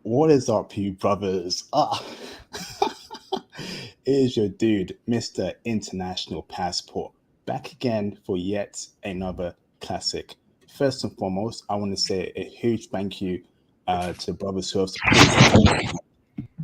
What is up, you brothers? Here's your dude, Mr. International Passport, back again for yet another classic. First and foremost, I want to say a huge thank you to brothers who have supported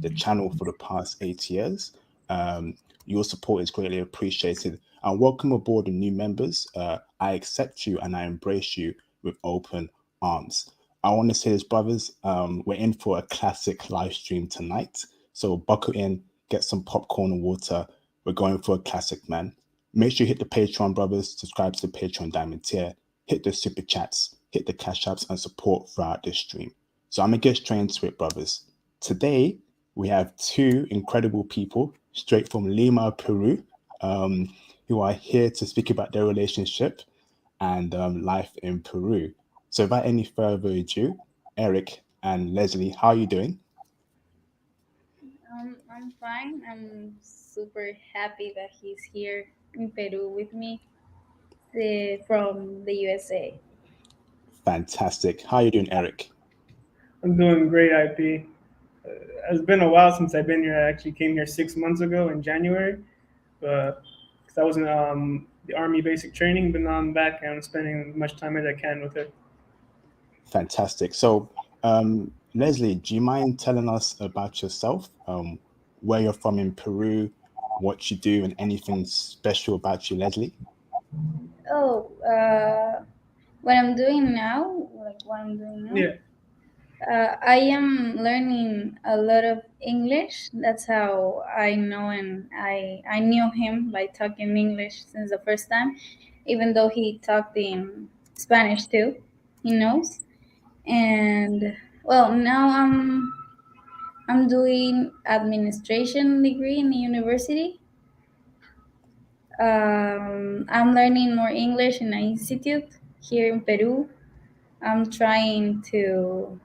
the channel for the past 8 years. Um, your support is greatly appreciated. And welcome aboard the new members. I accept you and I embrace you with open arms. I want to say this, brothers, we're in for a classic live stream tonight. So buckle in, get some popcorn and water. We're going for a classic, man. Make sure you hit the Patreon, brothers, subscribe to the Patreon Diamond tier, hit the super chats, hit the cash apps, and support throughout this stream. So I'm going to get straight into it, brothers. Today, we have two incredible people straight from Lima, Peru, um, who are here to speak about their relationship and life in Peru. So, without any further ado, Eric and Leslie, how are you doing? I'm fine. I'm super happy that he's here in Peru with me from the USA. Fantastic. How are you doing, Eric? I'm doing great, IP. It's been a while since I've been here. I actually came here 6 months ago in January, but because I was in the Army basic training, but now I'm back and I'm spending as much time as I can with it. Fantastic. So, Leslie, do you mind telling us about yourself, where you're from in Peru, what you do, and anything special about you, Leslie? Oh, what I'm doing now, like what I'm doing now, Yeah, I am learning a lot of English. That's how I know, and I knew him by talking English since the first time, even though he talked in Spanish too. He knows, and well, now I'm doing administration degree in the university. I'm learning more English in an institute here in Peru. I'm trying to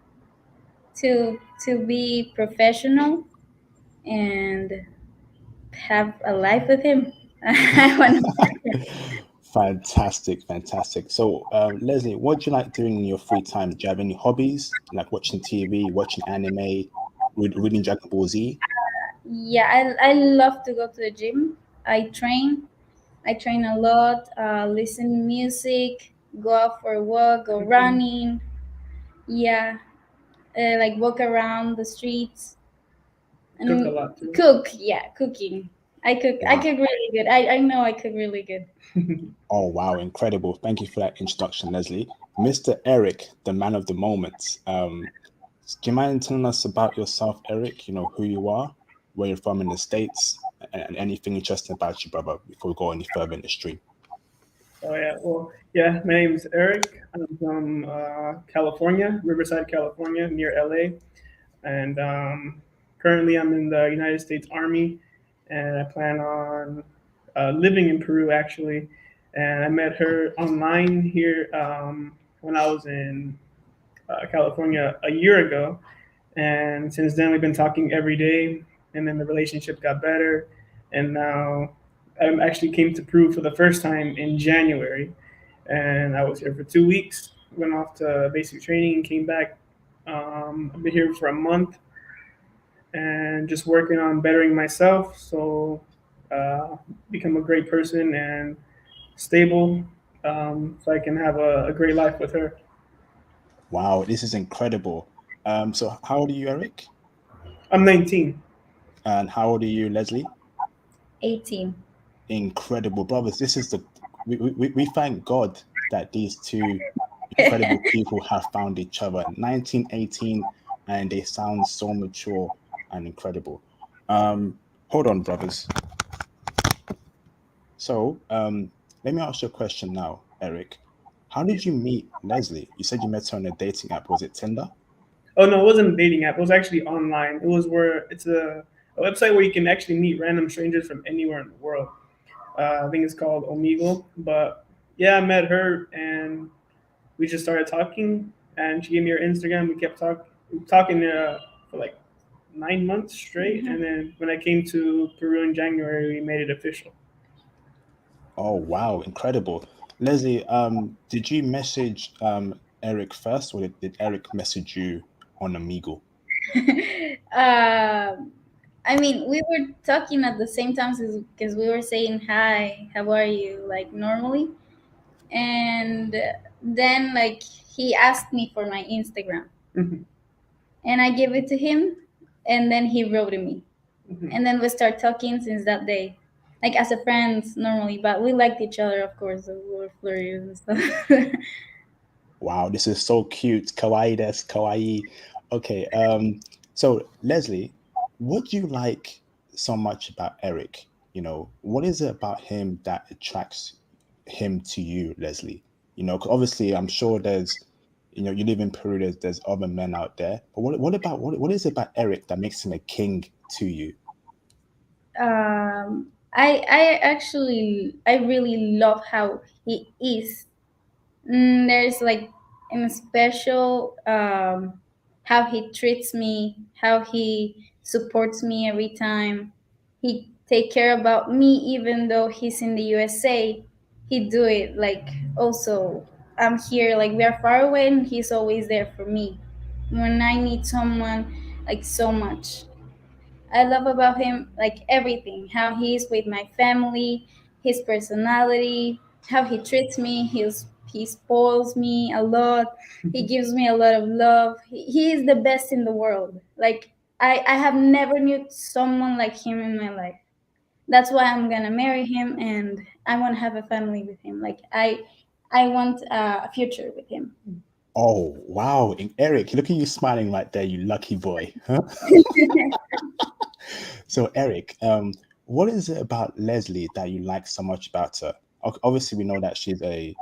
be professional and have a life with him. I want to. Fantastic, fantastic. So, Leslie, what do you like doing in your free time? Do you have any hobbies, like watching TV, watching anime, reading Dragon Ball Z? Yeah, I love to go to the gym. I train. I train a lot. Listen music. Go out for a walk. Go cooking, running. Yeah, like walk around the streets cook a and lot too. cook. Yeah, cooking. I Wow. cook really good. I know I cook really good. Oh, wow, incredible. Thank you for that introduction, Leslie. Mr. Eric, the man of the moment. Do you mind telling us about yourself, Eric? You know, who you are, where you're from in the States, and anything interesting about you, brother, before we go any further in the stream? Oh yeah, well yeah, my name is Eric. I'm from California, Riverside, California, near LA, and currently I'm in the United States Army, and I plan on living in Peru actually. And I met her online here when I was in California a year ago, and since then we've been talking every day, and then the relationship got better, and now I actually came to Peru for the first time in January, and I was here for 2 weeks. Went off to basic training and came back. I've been here for a month and just working on bettering myself, so uh, become a great person and stable, so I can have a great life with her. Wow, this is incredible. So how old are you, Eric? I'm 19. And how old are you, Leslie? 18. Incredible, brothers. This is the we thank God that these two incredible people have found each other. 1918, and they sound so mature and incredible. Hold on, brothers. So, let me ask you a question now, Eric. How Yeah. did you meet Leslie? You said you met her on a dating app. Was it Tinder? Oh no, it wasn't a dating app. It was actually online. It was where it's a website where you can actually meet random strangers from anywhere in the world. I think it's called Omegle. But yeah, I met her and we just started talking. And she gave me her Instagram. We kept talking for like 9 months straight. Mhm. And then when I came to Peru in January, we made it official. Oh, wow, incredible. Leslie, did you message Eric first, or did Eric message you on Amigo? um, I mean, we were talking at the same time because we were saying hi, how are you, like normally, and then like he asked me for my Instagram, Mhm. and I gave it to him, and then he wrote to me, Mhm. and then we start talking since that day, like as a friends normally, but we liked each other, of course, so we were flirting and stuff. Wow, this is so cute. Kawaii des, kawaii. Okay, so Leslie, what do you like so much about Eric? What is it about him that attracts him to you, Leslie? 'Cause obviously I'm sure you live in Peru, there's other men out there, but what is it about Eric that makes him a king to you? I really love how he is. There's like in special how he treats me, how he supports me every time. He take care about me even though he's in the USA. He do it like also I'm here, like we are far away and he's always there for me when I need someone, like so much. I love about him like everything, how he is with my family, his personality, how he treats me. He spoils me a lot. He gives me a lot of love. He is the best in the world. Like I have never knew someone like him in my life. That's why I'm gonna marry him and I want to have a family with him. Like I want a future with him. Oh, wow. And Eric, look at you smiling right there, you lucky boy. Huh? So, Eric, what is it about Leslie that you like so much about her? Obviously, we know that she's a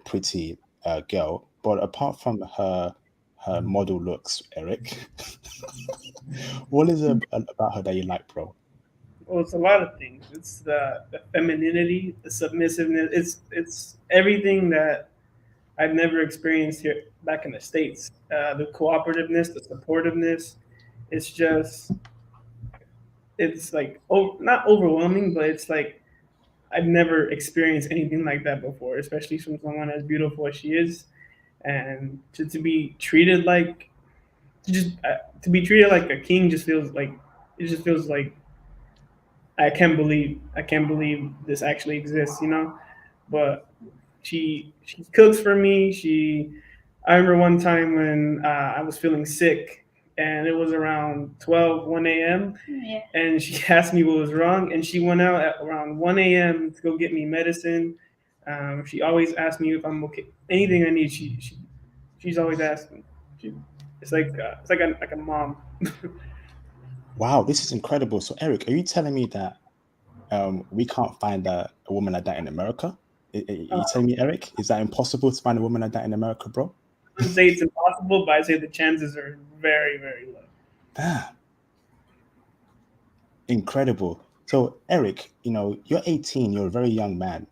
pretty girl, but apart from her model looks, Eric, what is it about her that you like, bro? Well, it's a lot of things. It's the femininity, the submissiveness. It's everything that I've never experienced here back in the states. The cooperativeness, the supportiveness. It's just it's like not overwhelming, but it's like I've never experienced anything like that before, especially from someone as beautiful as she is, and to be treated like to be treated like a king just feels like it just feels like I can't believe this actually exists, you know. But she cooks for me. I remember one time when I was feeling sick and it was around 1 a.m. Yeah. and she asked me what was wrong, and she went out at around 1 a.m. to go get me medicine. She always asked me if I'm okay. Anything I need, she's always asking. She, it's like a mom. Wow, this is incredible. So, Eric, are you telling me that we can't find a woman like that in America? Are you telling me, Eric, is that impossible to find a woman like that in America, bro? I wouldn't say it's impossible, but I say the chances are very, very low. Damn, incredible. So, Eric, you're 18, you're a very young man.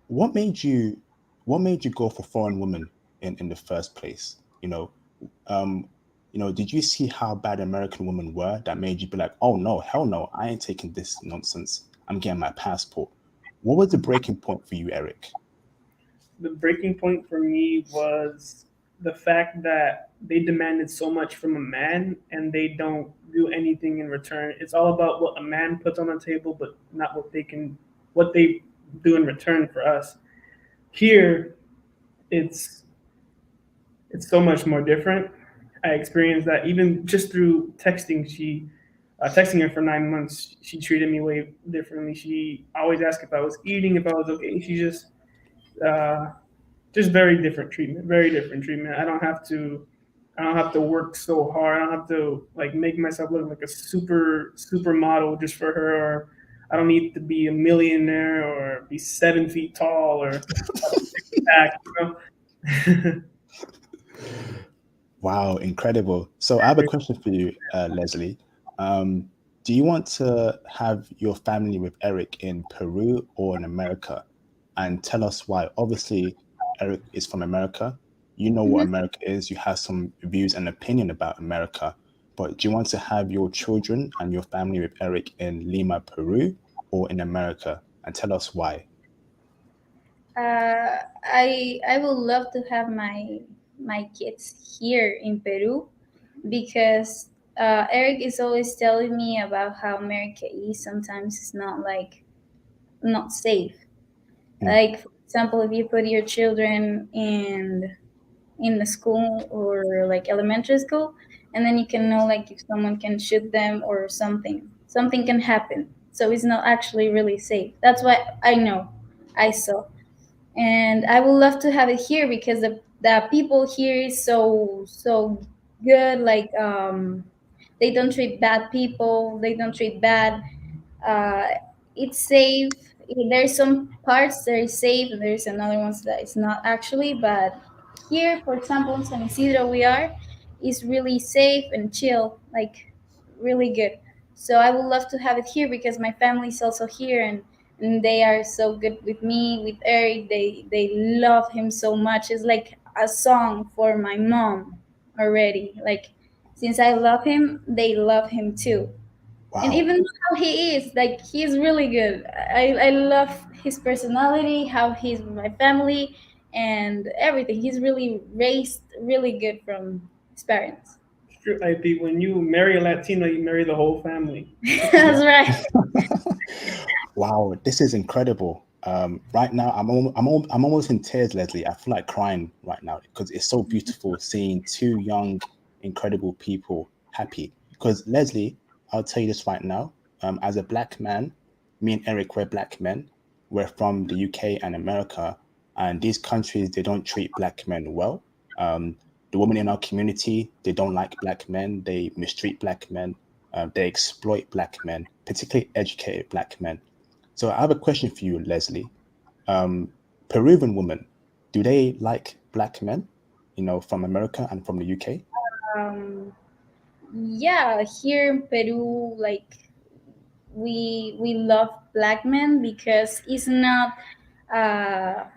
What made you go for foreign women in the first place? Um, did you see how bad American women were that made you be like, oh no, hell no, I ain't taking this nonsense. I'm getting my passport. What was the breaking point for you, Eric? The breaking point for me was the fact that they demanded so much from a man and they don't do anything in return. It's all about what a man puts on the table, but not what they do in return for us. Here, it's it's so much more different. I experienced that even just through texting. Texting her for 9 months, she treated me way differently. She always asked if I was eating, if I was okay. Uh, just very different treatment. Very different treatment. I don't have to work so hard. I don't have to like make myself look like a super model just for her. Or I don't need to be a millionaire or be 7 feet tall or have a six pack. Wow, incredible. So I have a question for you, Leslie. Um, do you want to have your family with Eric in Peru or in America? And tell us why. Obviously, Eric is from America. You know what Mhm. America is. You have some views and opinion about America. But do you want to have your children and your family with Eric in Lima, Peru, or in America? And tell us why. I would love to have my kids here in Peru, because Eric is always telling me about how America is sometimes it's not like not safe. Mm, Like for example, if you put your children in the school or like elementary school, and then you can know like if someone can shoot them or something can happen, so it's not actually really safe. That's what I know, I saw. And I would love to have it here because the people here is so good. Like they don't treat bad people, they don't treat bad. uh, it's safe. There's some parts that is safe, and there's another ones that is not actually. But here, for example, in San Isidro, we are is really safe and chill, like really good. So I would love to have it here because my family is also here, and they are so good with me, with Eric. They love him so much. It's like a song for my mom already. Like since I love him, they love him too. And wow. even how he is, like he's really good. I love his personality, how he's with my family, and everything. He's really raised really good from his parents. True. I think when you marry a Latino, you marry the whole family. That's right. Wow, this is incredible. Right now, I'm almost in tears, Leslie. I feel like crying right now because it's so beautiful seeing two young, incredible people happy. Because Leslie, I'll tell you this right now. As a black man, me and Eric, we're black men. We're from the UK and America, and these countries they don't treat black men well. Um, the women in our community they don't like black men. They mistreat black men. They exploit black men, particularly educated black men. So I have a question for you, Leslie. Um, Peruvian women, do they like black men? From America and from the UK. um yeah, here in Peru, like we love black men because it's not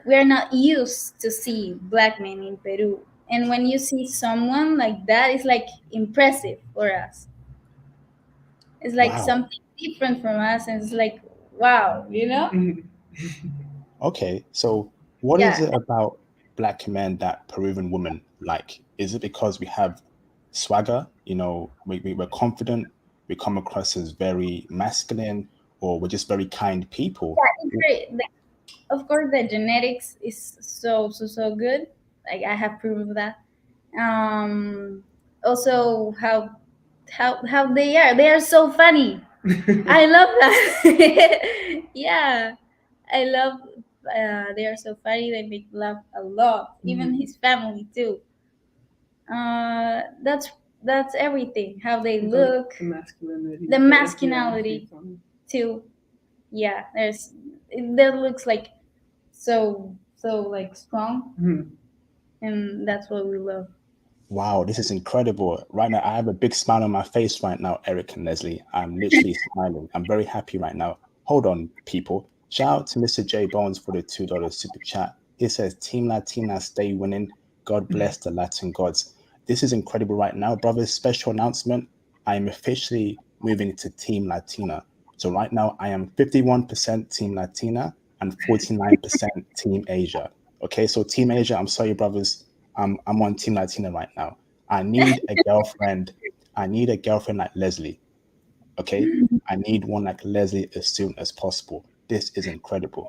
we are not used to see black men in Peru. And when you see someone like that, it's like impressive for us. It's like Wow. something different from us, and it's like wow, you know? Mhm. Okay. So what is Yeah, it about black men that Peruvian women like? Is it because we have swagger? We're confident. We come across as very masculine, or we're just very kind people. it's very, like, of course the genetics is so good. Like I have proof of that. Also how they are so funny. I love that. Yeah, I love. They are so funny. They make laugh a lot. Even Mhm. his family too. That's everything. How they the, look, the masculinity. the Yeah, masculinity it's on. too. Yeah, that looks like so like strong, Mhm. and that's what we love. Wow, this is incredible. Right now, I have a big smile on my face right now, Eric and Leslie. I'm literally smiling. I'm very happy right now. Hold on, people. Shout out to Mr. J Bones for the $2 super chat. He says, Team Latina, stay winning. God bless the Latin gods. This is incredible right now, brothers. Special announcement. I am officially moving to Team Latina. So right now, I am 51% Team Latina and 49% Team Asia. Okay, so Team Asia, I'm sorry, brothers. I'm on Team Latina right now. I need a girlfriend. I need a girlfriend like Leslie. Okay, I need one like Leslie as soon as possible. This is incredible.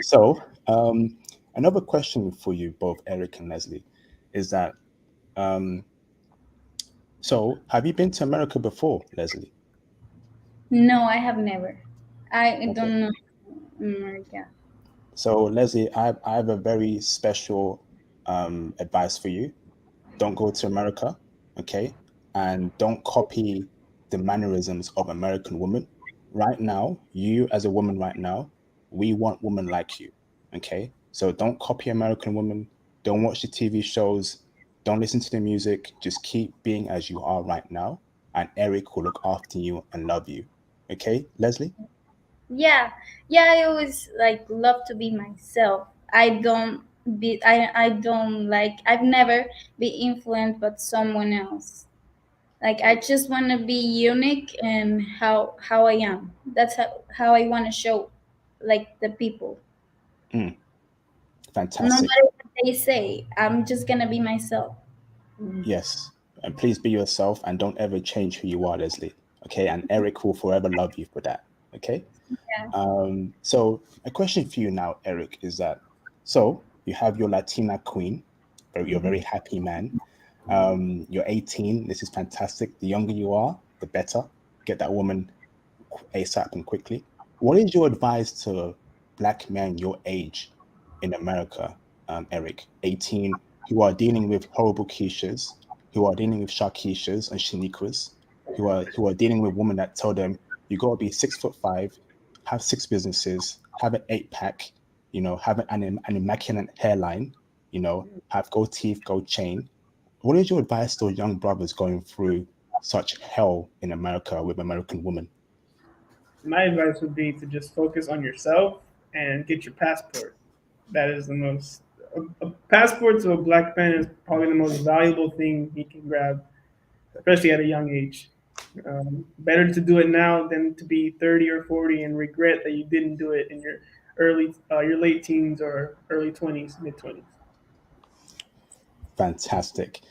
So, another question for you, both Eric and Leslie, is that so have you been to America before, Leslie? No, I have never. I Okay. don't know America. So, Leslie, I have a very special advice for you. Don't go to America, okay? And don't copy the mannerisms of American women. Right now, you as a woman right now, we want women like you, okay? So don't copy American women. Don't watch the TV shows. Don't listen to the music. Just keep being as you are right now, and Eric will look after you and love you. Okay, Leslie? Yeah, yeah. I always like love to be myself. I don't like. I've never been influenced by someone else. Like I just want to be unique and how I am. That's how I want to show like the people. Mm, No fantastic. matter what they say, I'm just gonna be myself. Yes. And please be yourself and don't ever change who you are, Leslie. Okay, and Eric will forever love you for that. Okay. Yeah. So a question for you now, Eric, is that so you have your Latina queen, you're a very happy man. You're 18. This is fantastic. The younger you are, the better. Get that woman ASAP and quickly. What is your advice to black men your age in America, Eric, 18, who are dealing with horrible quiches, who are dealing with shakishas and shaniquas, who are dealing with women that tell them you gotta be 6'5", have six businesses, have an eight pack, have an immaculate hairline, have gold teeth, gold chain. What is your advice to young brothers going through such hell in America with American women? My advice would be to just focus on yourself and get your passport. That is the most. A passport to a black man is probably the most valuable thing he can grab, especially at a young age. Better to do it now than to be 30 or 40 and regret that you didn't do it in your late teens or early 20s, mid 20s. Fantastic.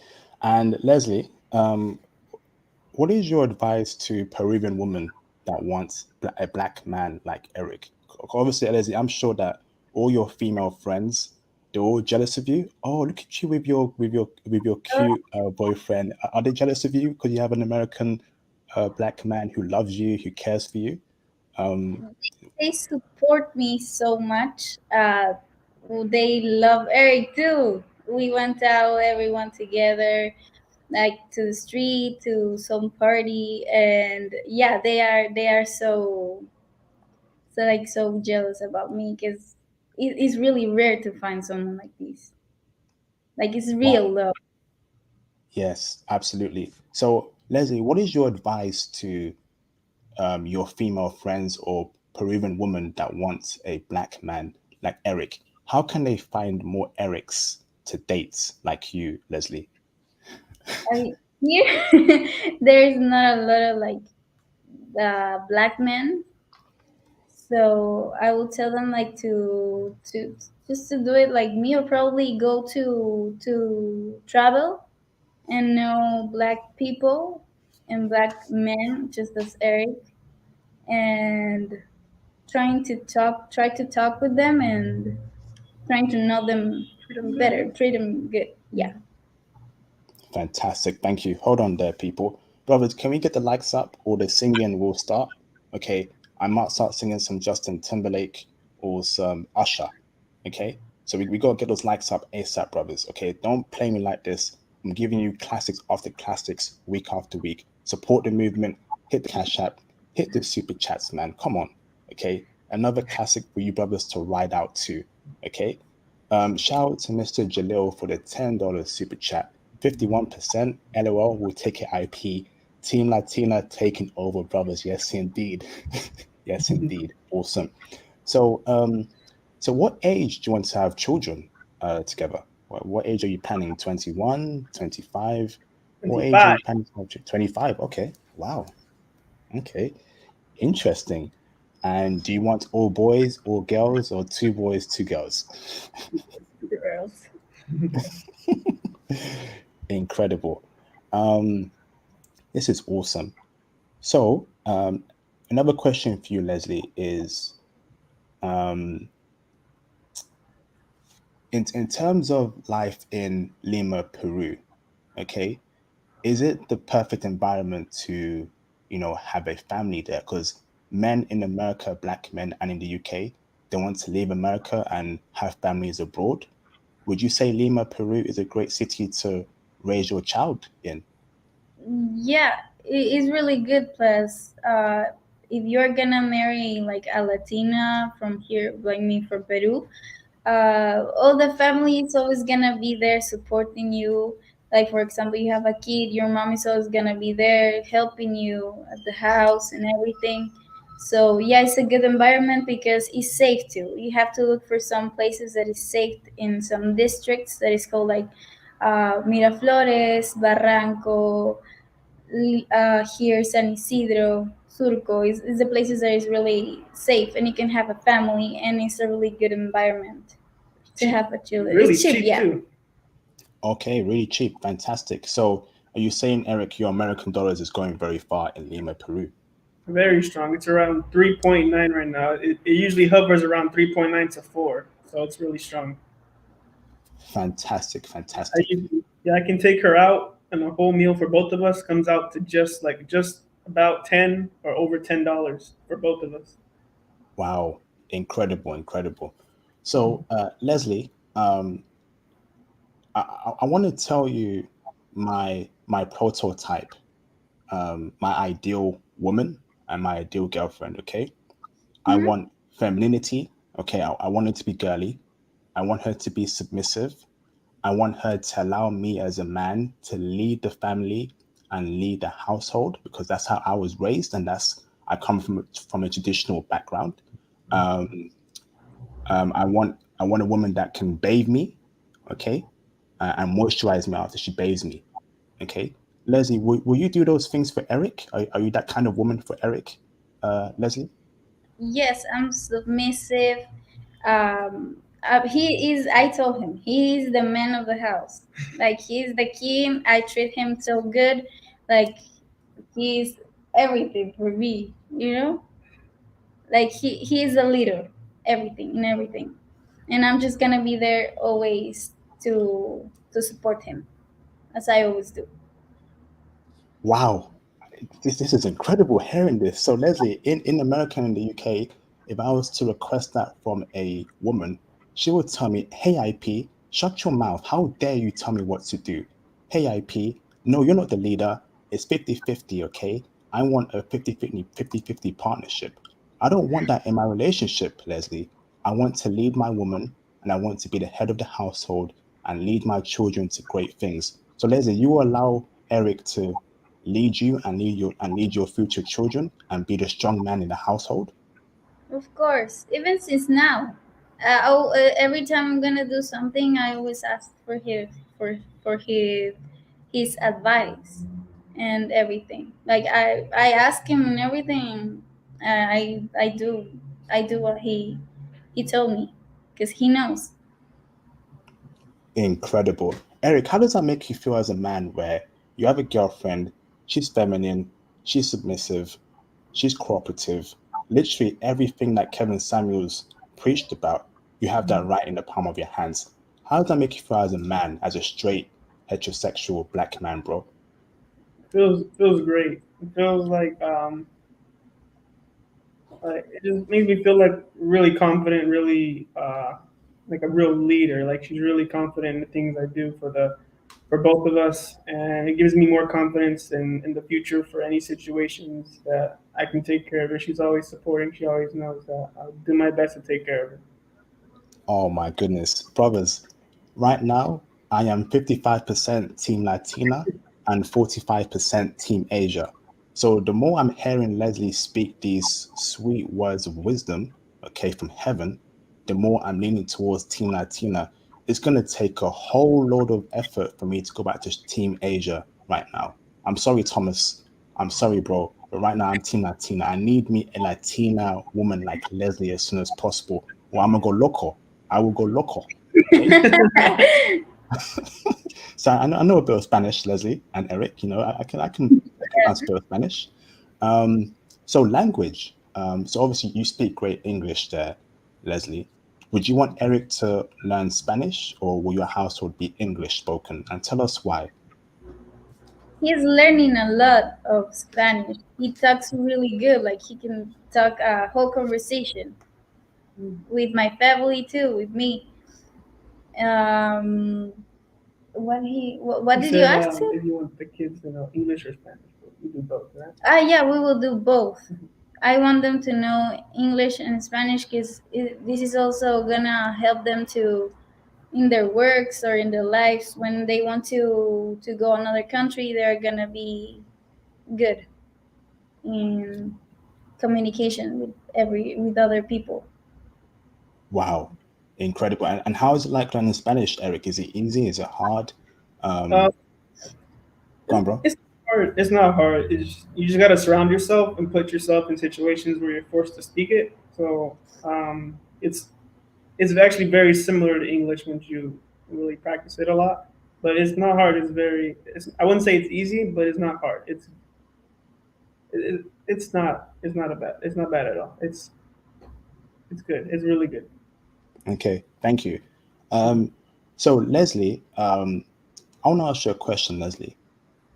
And Leslie, what is your advice to Peruvian women that want a black man like Eric? Obviously, Leslie, I'm sure that all your female friends, they're all jealous of you. Oh, look at you with your cute boyfriend. Are they jealous of you because you have an American black man who loves you, who cares for you? Um, They support me so much. They love Eric too. We went out, everyone together, like to the street, to some party, and yeah, they are so jealous about me because it's really rare to find someone like this. Like it's wow. real love. Yes, absolutely. So, Leslie, what is your advice to your female friends or Peruvian woman that wants a black man like Eric? How can they find more Erics to date like you, Leslie? I here there's not a lot of like black men, so I will tell them like to just to do it like me, or probably go to travel and know black people and black men just as Eric, and try to talk with them and trying to know them Freedom better, good. treat them good. Yeah. Fantastic. Thank you. Hold on there, people. Brothers, can we get the likes up or the singing will start? Okay. I might start singing some Justin Timberlake or some Usher. Okay. So we got to get those likes up ASAP, brothers. Okay. Don't play me like this. I'm giving you classics after classics week after week. Support the movement. Hit the Cash App. Hit the super chats, man. Come on. Okay. Another classic for you brothers to ride out to. Okay. Shout out to Mr. Jalil for the $10 super chat. 51%. LOL will take it IP. Team Latina taking over, brothers. Yes, indeed. Yes, indeed. Awesome. So, so what age do you want to have children together? What age are you planning? 21, 25? What age are 25. you planning to have 25? Okay. Wow. Okay. Interesting. And do you want all boys, all girls, or two boys, two girls? Girls. Incredible. Um, this is awesome. So, another question for you, Leslie, is in terms of life in Lima, Peru, okay, is it the perfect environment to, have a family there? Because men in America, black men, and in the UK, they want to leave America and have families abroad. Would you say Lima, Peru is a great city to raise your child in? Yeah, it's really good. Plus, if you're gonna marry like a Latina from here, like me from Peru, all the family is always gonna be there supporting you. Like for example, you have a kid, your mom is always gonna be there helping you at the house and everything. So yeah, it's a good environment because it's safe too. You have to look for some places that is safe in some districts that is called like Miraflores, Barranco, here San Isidro, Surco is the places that is really safe and you can have a family and it's a really good environment to Cheap. have a children. Really It's cheap, cheap yeah. too. Okay, really cheap, fantastic. So Are you saying, Eric, your American dollars is going very far in Lima, Peru? Very strong. It's around 3.9 right now. It usually hovers around 3.9 to 4, so it's really strong. Fantastic, I fantastic. usually, yeah, I can take her out, and a whole meal for both of us comes out to just about 10 or over $10 for both of us. Wow, incredible, incredible. So, Leslie, I want to tell you my prototype, my ideal woman and my ideal girlfriend. Okay, I Hmm. want femininity. Okay, I want her to be girly. I want her to be submissive. I want her to allow me as a man to lead the family and lead the household because that's how I was raised, and that's I come from a traditional background. Um, I want a woman that can bathe me, okay, and moisturize me after she bathes me, okay. Leslie, will you do those things for Eric? Are you that kind of woman for Eric, Leslie? Yes, I'm submissive. He is. I told him he is the man of the house. Like he's the king. I treat him so good. Like he's everything for me. Like he is a leader. Everything in everything, and I'm just gonna be there always to support him as I always do. Wow, this is incredible hearing this. So Leslie, in America and the UK, if I was to request that from a woman, she would tell me, "Hey IP, shut your mouth. How dare you tell me what to do? Hey IP, no, you're not the leader. It's 50-50, okay? I want a 50-50 partnership. I don't want that in my relationship, Leslie. I want to lead my woman and I want to be the head of the household and lead my children to great things. So Leslie, you will allow Eric to lead you and lead your future children and be the strong man in the household. Of course, even since now, every time I'm gonna do something, I always ask for his advice and everything. Like I ask him and everything. I do what he told me because he knows. Incredible. Eric, how does that make you feel as a man where you have a girlfriend, she's feminine, she's submissive, she's cooperative, literally everything that Kevin Samuels preached about, you have that right in the palm of your hands. How does that make you feel as a man, as a straight heterosexual black man, bro? Feels great. It feels like it just makes me feel like really confident, really like a real leader. Like she's really confident in the things I do for both of us, and it gives me more confidence in the future for any situations that I can take care of her. She's always supporting. She always knows that I'll do my best to take care of her. Oh my goodness, brothers. Right now, I am 55% Team Latina and 45% Team Asia. So the more I'm hearing Leslie speak these sweet words of wisdom, okay, from heaven, the more I'm leaning towards Team Latina. It's going to take a whole load of effort for me to go back to Team Asia right now. I'm sorry, Thomas. I'm sorry, bro. But right now, I'm Team Latina. I need me a Latina woman like Leslie as soon as possible, or I'm going to go loco. I will go loco. Okay. So I know a bit of Spanish, Leslie and Eric. You know, I can answer a bit of Spanish. So language. So obviously you speak great English there, Leslie. Would you want Eric to learn Spanish, or will your household be English spoken? And tell us why. He's learning a lot of Spanish. He talks really good. Like he can talk a whole conversation with my family too, with me. Um, what You did you said ask him? if you want the kids to know English or Spanish, but you do both, right? Yeah, we will do both. I want them to know English and Spanish because this is also gonna help them to in their works or in their lives when they want to go another country. They're gonna be good in communication with other people. Wow, incredible. And how is it like learning Spanish, Eric? Is it easy? Is it hard? Uh, Um, Go on, bro. it's hard. It's not hard. You just gotta surround yourself and put yourself in situations where you're forced to speak it. So it's actually very similar to English once you really practice it a lot. but it's not hard. It's very. I wouldn't say it's easy, but it's not hard. It's not. It's not a bad. It's not bad at all. It's good. It's really good. Okay, thank you. Um, so Leslie, I want to ask you a question, Leslie.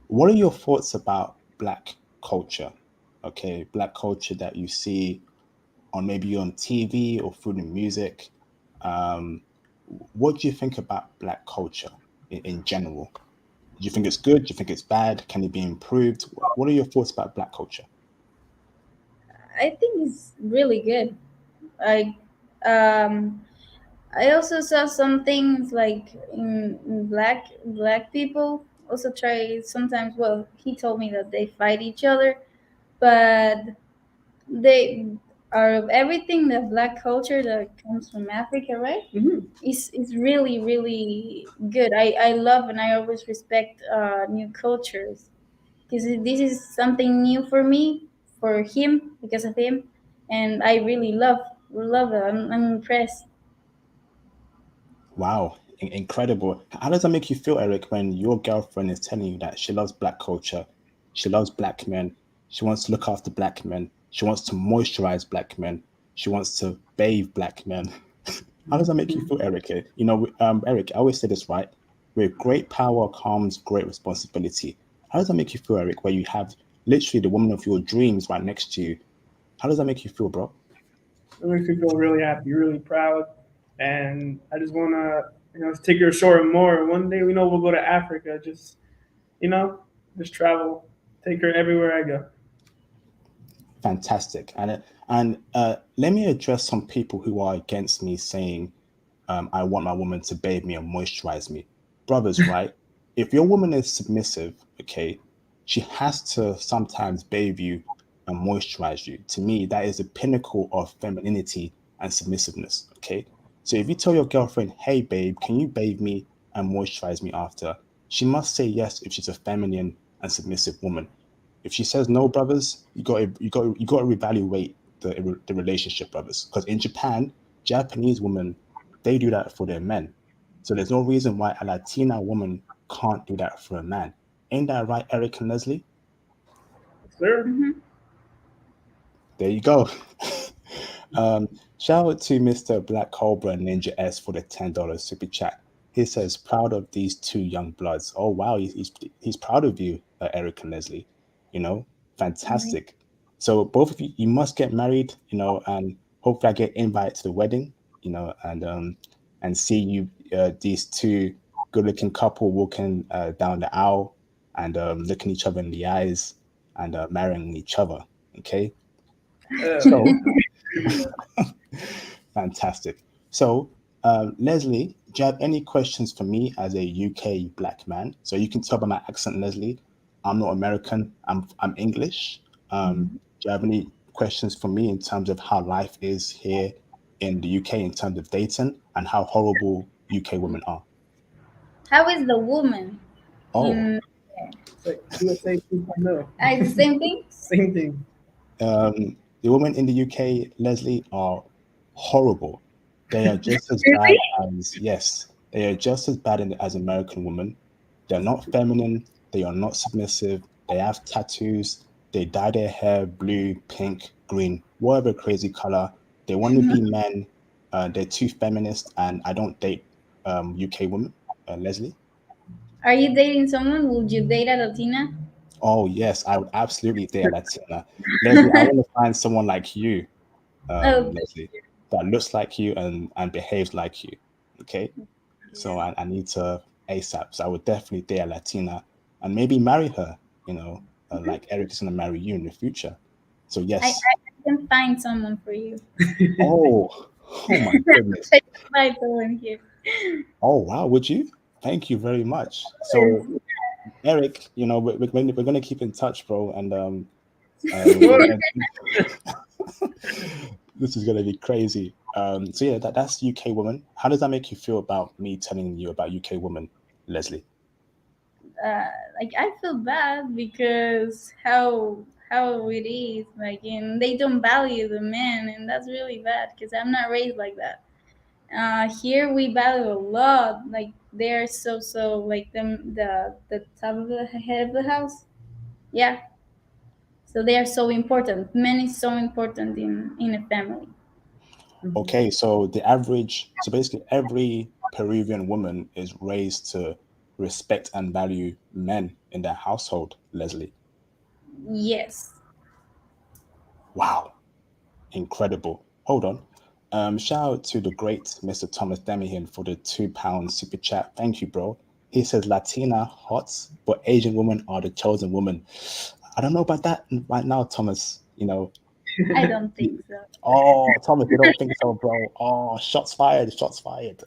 What are your thoughts about black culture? Okay, black culture that you see on maybe on TV or through the music. Um, what do you think about black culture in general? Do you think it's good? Do you think it's bad? Can it be improved? What are your thoughts about black culture? I think it's really good. Like, um, I also saw some things like in black people also try sometimes. Well, he told me that they fight each other, but they are everything the black culture that comes from Africa, right? Hmm. Is really good. I love and I always respect new cultures because this is something new for me, for him, because of him, and I really love it. I'm impressed. Wow, incredible. How does that make you feel, Eric, when your girlfriend is telling you that she loves black culture, she loves black men, she wants to look after black men, she wants to moisturize black men, she wants to bathe black men? How does that make you feel, Eric? Eric, I always say this, right? With great power comes great responsibility. How does that make you feel, Eric, where you have literally the woman of your dreams right next to you? How does that make you feel, bro? It makes me feel really happy, really proud, and I just wanna take her ashore more. One day we know we'll go to Africa. You know, just travel, take her everywhere I go. Fantastic. And let me address some people who are against me saying I want my woman to bathe me and moisturize me. Brothers, right? If your woman is submissive, okay, she has to sometimes bathe you and moisturize you. To me, that is the pinnacle of femininity and submissiveness, okay? So if you tell your girlfriend, hey, babe, can you bathe me and moisturize me after? She must say yes if she's a feminine and submissive woman. If she says no, brothers, you got to reevaluate the relationship, brothers. Because in Japan, Japanese women they do that for their men. So there's no reason why a Latina woman can't do that for a man. Ain't that right, Eric and Leslie? Sir, Hmm. There you go. um, Shout out to Mr. Black Cobra Ninja S for the $10 super chat. He says, proud of these two young bloods. Oh, wow. He's proud of you, Eric and Leslie. You know, fantastic. So both of you, you must get married, and hopefully I get invited to the wedding, and see you, these two good looking couple walking down the aisle and looking each other in the eyes and marrying each other. Okay. So yeah. fantastic. So, Leslie, do you have any questions for me as a UK black man? So you can tell by my accent, Leslie, I'm not American. I'm English. Do you have any questions for me in terms of how life is here in the UK in terms of dating and how horrible UK women are? How is the woman Oh, in? It's like USA 2.0. The same thing. Same thing. the women in the UK, Leslie, are horrible. They are just as bad Really? as, yes, they are just as bad as American women. They're not feminine. They are not submissive. They have tattoos. They dye their hair blue, pink, green, whatever crazy color. They want to be men. They're too feminist, and I don't date UK women. Leslie? Are you dating someone? Would you date a Latina? Oh, yes, I would absolutely date a Latina. Leslie, I want to find someone like you, Oh, Leslie, that looks like you and behaves like you. Okay. So yeah. I need to ASAP. So I would definitely date a Latina and maybe marry her, like Eric is going to marry you in the future. So, yes. I can find someone for you. Oh, oh my goodness. I can find someone here. Oh, wow. Would you? Thank you very much. So, Eric, we're going to keep in touch, bro. And we're What? going to this is going to be crazy. So yeah, that's UK woman. How does that make you feel about me telling you about UK woman, Leslie? Like I feel bad because how it is, like, and they don't value the man, and that's really bad because I'm not raised like that. Here we value a lot. Like they are so like the top of the head of the house. Yeah. So they are so important. Men is so important in a family. Mhm. Okay, so the average, so basically every Peruvian woman is raised to respect and value men in their household, Leslie. Yes. Wow, incredible. Hold on. Shout out to the great Mr. Thomas Demihan for the £2 super chat. Thank you, bro. He says Latina hot, but Asian women are the chosen woman. I don't know about that right now, Thomas. I don't think so. Oh, Thomas, you don't think so, bro? Oh, shots fired, shots fired.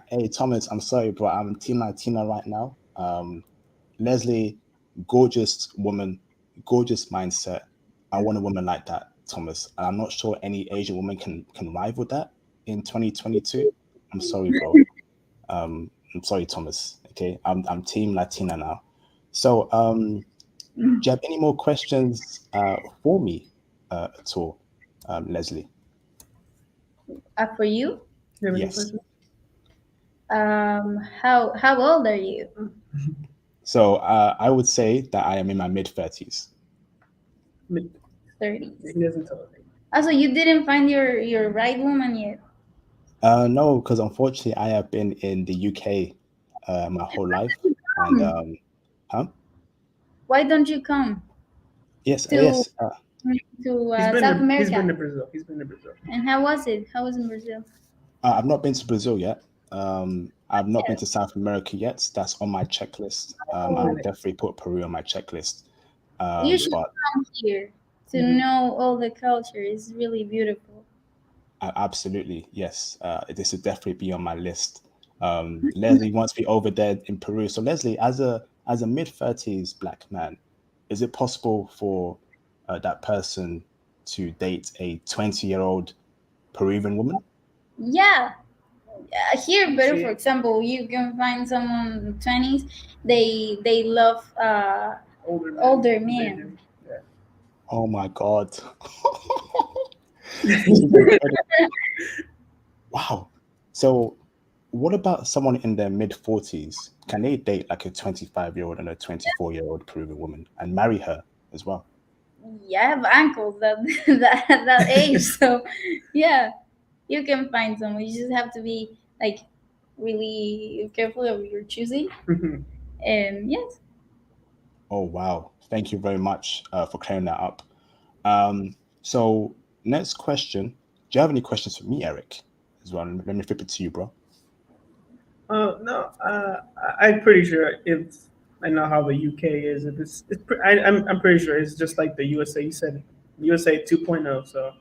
Hey, Thomas, I'm sorry, bro. I'm Team Latina right now. Leslie, gorgeous woman, gorgeous mindset. I want a woman like that, Thomas. And I'm not sure any Asian woman can rival that in 2022. I'm sorry, bro. I'm sorry, Thomas. Okay, I'm Team Latina now. So, do you have any more questions for me at all, Leslie? For you, You have any Yes. questions? how old are you? So I would say that I am in my mid 30s. Mid- 30s. He doesn't tell us. Also, you didn't find your right woman yet. No, because unfortunately I have been in the UK my whole life, and Hmm. huh? Why don't you come Yes, to yes. South He's been America? to Brazil. He's been to Brazil. And how was it? How was in Brazil? I've not been to Brazil yet. I've not been Yes. to South America yet. That's on my checklist. I Oh, would definitely put Peru on my checklist. you should But come here to Mhm. know all the culture. It's really beautiful. absolutely, yes. This would definitely be on my list. Leslie wants to be over there in Peru. So Leslie, as a mid 30s black man, is it possible for that person to date a 20-year-old Peruvian woman? Yeah, here, better. For See, example, you can find someone in the 20s. They love older men. older They men. do. Yeah. Oh my God. This is incredible. Wow. So what about someone in their mid 40s? Can they date like a 25-year-old and a 24-year-old Peruvian woman and marry her as well? Yeah, I have uncles that that age. So yeah, you can find someone. You just have to be like really careful of your choosing. Mhm. And yes, Oh, wow. Thank you very much for clearing that up. So, next question. Do you have any questions for me, Eric? As well. Let me flip it to you, bro. No, I'm pretty sure it's. I know how the UK is. If I'm pretty sure it's just like the USA. You said USA 2.0, so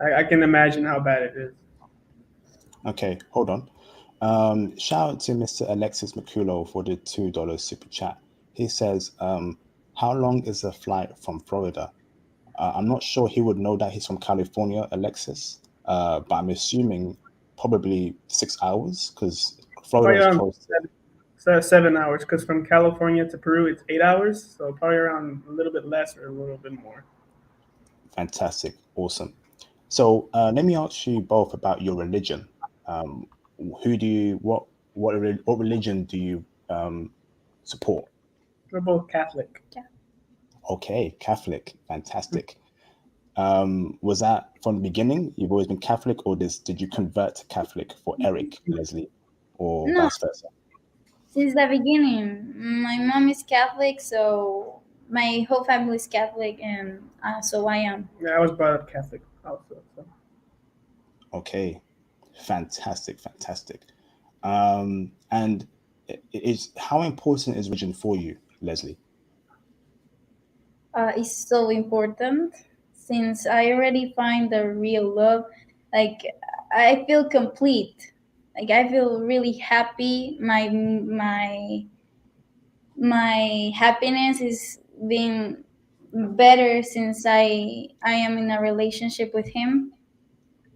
I can imagine how bad it is. Okay, hold on. Shout out to Mr. Alexis McCullough for the $2 super chat. He says, how long is the flight from Florida? I'm not sure he would know that he's from California, Alexis, but I'm assuming probably 6 hours because Florida Probably is around close to. 7 hours, because from California to Peru it's 8 hours, so probably around a little bit less or a little bit more. Fantastic, awesome. So let me ask you both about your religion. Um, who do you what religion do you support? We're both Catholic. yeah. Okay, Catholic, fantastic. Was that from the beginning? You've always been Catholic, or did you convert to Catholic for Eric, Leslie, or No, vice versa? since the beginning, my mom is Catholic, so my whole family is Catholic, and so I am. Yeah, I was brought up Catholic also. So. Okay, fantastic, fantastic. And is how important is religion for you, Leslie? Is so important since I already find the real love. Like I feel complete. Like I feel really happy. My happiness is being better since I am in a relationship with him.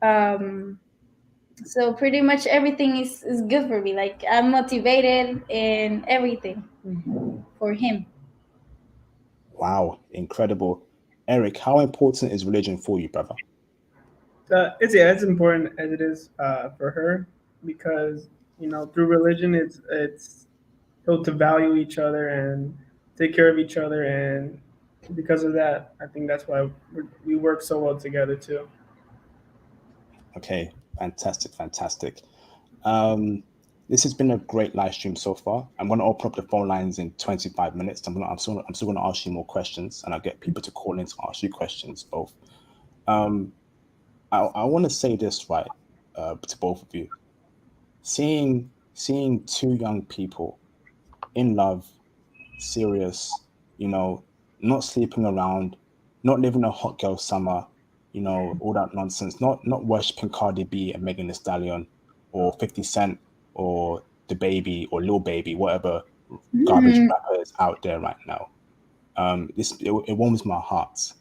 Um, so pretty much everything is good for me. Like I'm motivated and everything for him. Wow, incredible. Eric, how important is religion for you, brother? It's important as it is for her because through religion it's told to value each other and take care of each other, and because of that, I think that's why we work so well together too. Okay, fantastic, fantastic. Um, this has been a great live stream so far. I'm going to open up the phone lines in 25 minutes. I'm still going to ask you more questions, and I'll get people to call in to ask you questions both. Um, I want to say this right to both of you. Seeing two young people in love, serious, not sleeping around, not living a hot girl summer, all that nonsense, not worshiping Cardi B and Megan Thee Stallion or 50 Cent or the baby or Lil Baby, whatever garbage Mhm. rapper is out there right now. It warms my heart.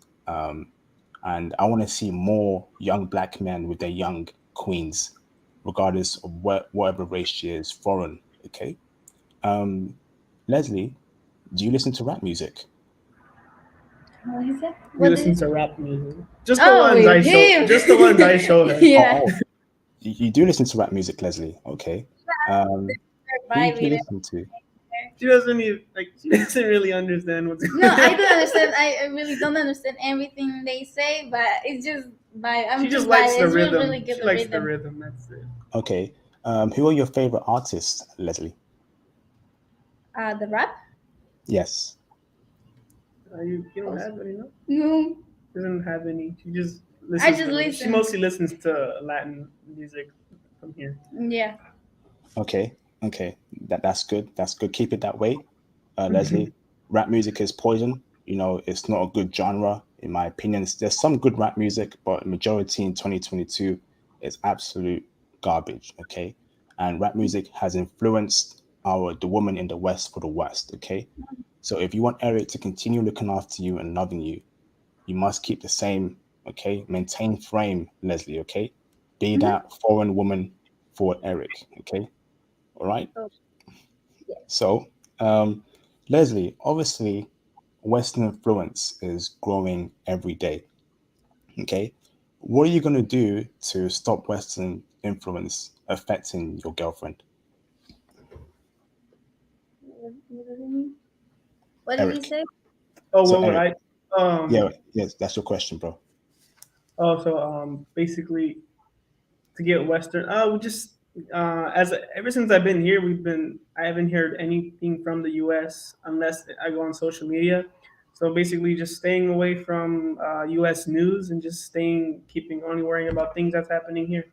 And I want to see more young black men with their young queens, regardless of whatever race she is, foreign. Okay. Um, Leslie, do you listen to rap music? What is it? We What did listen you to say? rap music, just the Oh, ones with I show, him. just the ones I showed her. Yeah. Oh, you do listen to rap music, Leslie. Okay. Um, who do you Vibing. listen to? She doesn't even she doesn't really understand what's No, going I on. don't understand. I really don't understand everything they say, but it's just vibe. I'm She just just likes vibing. the It's really, really rhythm. good She the likes the rhythm. rhythm. That's it. Okay. Who are your favorite artists, Leslie? The rap? Yes. You don't have any, no? No, Doesn't have any. She just I listens just to. She listen. mostly listens to Latin music from here. Yeah. Okay. Okay. That's good. That's good. Keep it that way, Mhm. Leslie. Rap music is poison. It's not a good genre, in my opinion. There's some good rap music, but majority in 2022 is absolute garbage. Okay. And rap music has influenced the woman in the West for the West. Okay. So if you want Eric to continue looking after you and loving you, you must keep the same, okay? Maintain frame, Leslie, okay? Be Mm-hmm. that foreign woman for Eric, okay? All right? Oh, yeah. So, Leslie, obviously, Western influence is growing every day, okay? What are you going to do to stop Western influence affecting your girlfriend, What does it mean? What did you Eric? say? Oh, So, what would Eric, I? yeah, yes, that's your question, bro. Basically to get Western. Oh, we just as ever since I've been here, I haven't heard anything from the U.S. unless I go on social media. So basically, just staying away from U.S. news and just keeping only worrying about things that's happening here.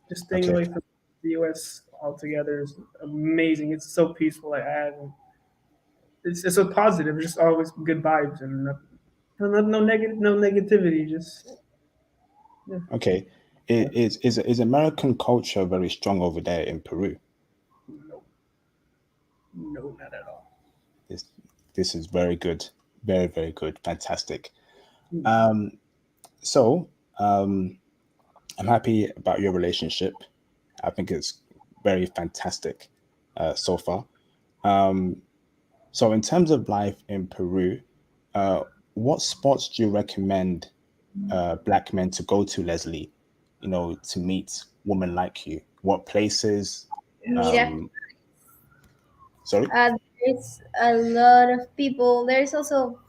Just staying Okay, away from the U.S. altogether is amazing. It's so peaceful. It's so positive. Just always good vibes and no negativity. Just yeah. okay. Is American culture very strong over there in Peru? No, no, not at all. This this is very good, very very good, fantastic. Mm. Um, so I'm happy about your relationship. I think it's very fantastic so far. Um, so in terms of life in Peru, uh, what spots do you recommend black men to go to, Leslie? To meet women like you. What places? Mira, Um, Sorry. there's a lot of people. There's also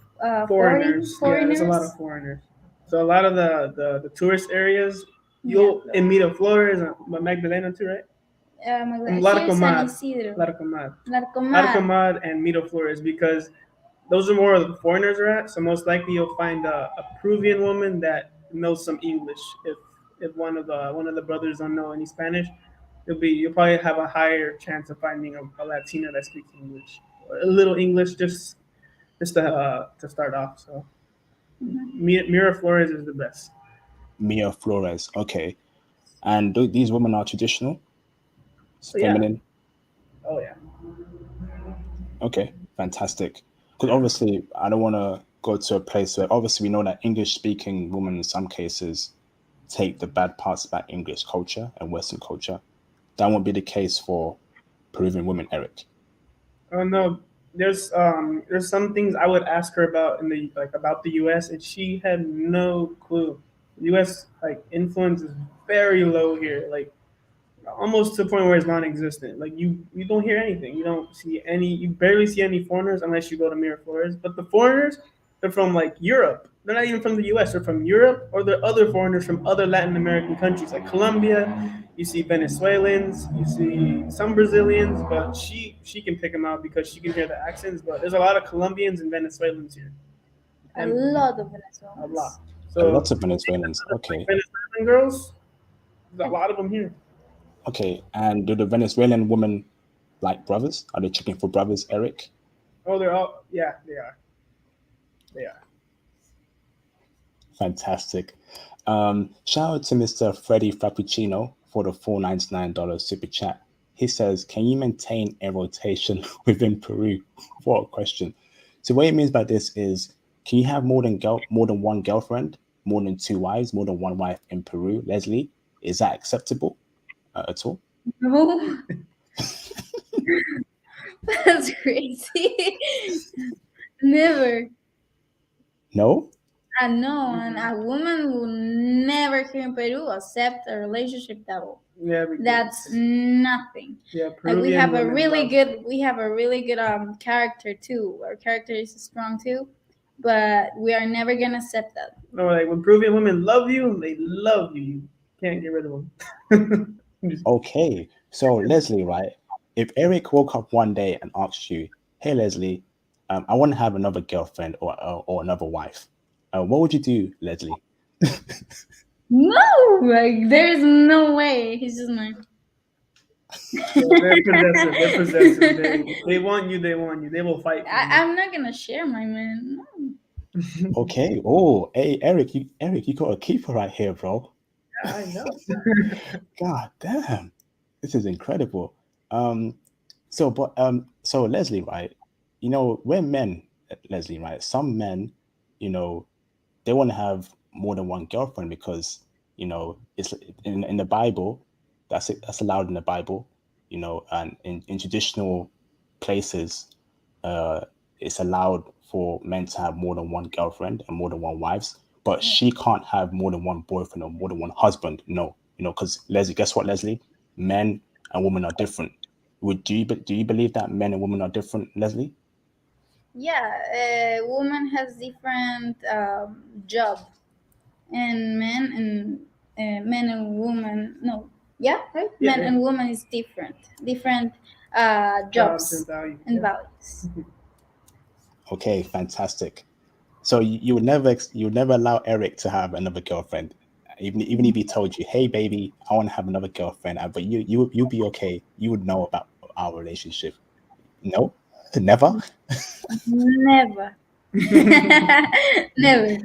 Foreigners, yeah, there's a lot of foreigners. foreigners. So a lot of the tourist areas, Yeah. you'll in Miraflores, Magdalena too, right? Here San Larcomar, Isidro, Larcomar, Narcomar. Larcomar, and Miraflores because those are more of the foreigners are at. So most likely you'll find a Peruvian woman that knows some English. If one of the brothers don't know any Spanish, you'll probably have a higher chance of finding a Latina that speaks English, a little English, just to start off. So Miraflores is the best. Mia Flores. Okay. And these women are traditional, it's So yeah, feminine. oh yeah, Okay, fantastic. Because obviously, I don't want to go to a place where obviously we know that English speaking women in some cases take the bad parts about English culture and Western culture. That won't be the case for Peruvian women, Eric. oh no. There's some things I would ask her about in the like about the U.S. and she had no clue. U.S. like influence is very low here, like almost to the point where it's non-existent. Like you don't hear anything. You don't see any. You barely see any foreigners unless you go to Miraflores. But the foreigners, they're from like Europe. They're not even from the U.S. They're from Europe, or they're other foreigners from other Latin American countries like Colombia. You see Venezuelans. You see some Brazilians, but she can pick them out because she can hear the accents. But there's a lot of Colombians and Venezuelans here, A and lot of a lot. Venezuelans. A So lot of Venezuelans. like Okay. Venezuelan girls, there's a lot of them here. Okay. And do the Venezuelan women like brothers? Are they checking for brothers, Eric? Oh, they're all yeah, they are. They are. Fantastic. Shout out to Mr. Freddie Frappuccino for the $4.99 super chat. He says, can you maintain a rotation within Peru? What a question. So what he means by this is, can you have more than one girlfriend, more than two wives, more than one wife in Peru? Leslie, is that acceptable at all? No, that's crazy. Never. No? I know, and a woman will never here in Peru accept a relationship that will. Yeah, That's nothing. yeah. Like we Peruvian have a women really love. good, character too. Our character is strong too, but we are never gonna accept that. No, like when Peruvian women love you, they love you. You can't get rid of them. Okay. So Leslie, right? If Eric woke up one day and asked you, hey, Leslie, I want to have another girlfriend or another wife, what would you do, Leslie? No, like there's no way. He's just like. They're possessive. They're possessive. They want you. They want you. They will fight for you. I'm not gonna share my man. No. Okay. Oh, hey, Eric, you got a keeper right here, bro. I know. God damn, this is incredible. So Leslie, right? You know, we're men, Leslie, right? Some men, you know, they want to have more than one girlfriend because it's in the Bible. That's allowed in the Bible, and in traditional places, uh, it's allowed for men to have more than one girlfriend and more than one wives, but she can't have more than one boyfriend or more than one husband. No, because Leslie, guess what, Leslie? Men and women are different. Do you believe that men and women are different, Leslie? Yeah, a woman has different job, and men and woman. No, yeah, right. Yeah, Men yeah. and woman is different Jobs and jobs value. and Yeah. values. Okay, fantastic. So you would never allow Eric to have another girlfriend, even if he told you, "Hey, baby, I want to have another girlfriend," but you'd be okay. You would know about our relationship. No, never. Never, never.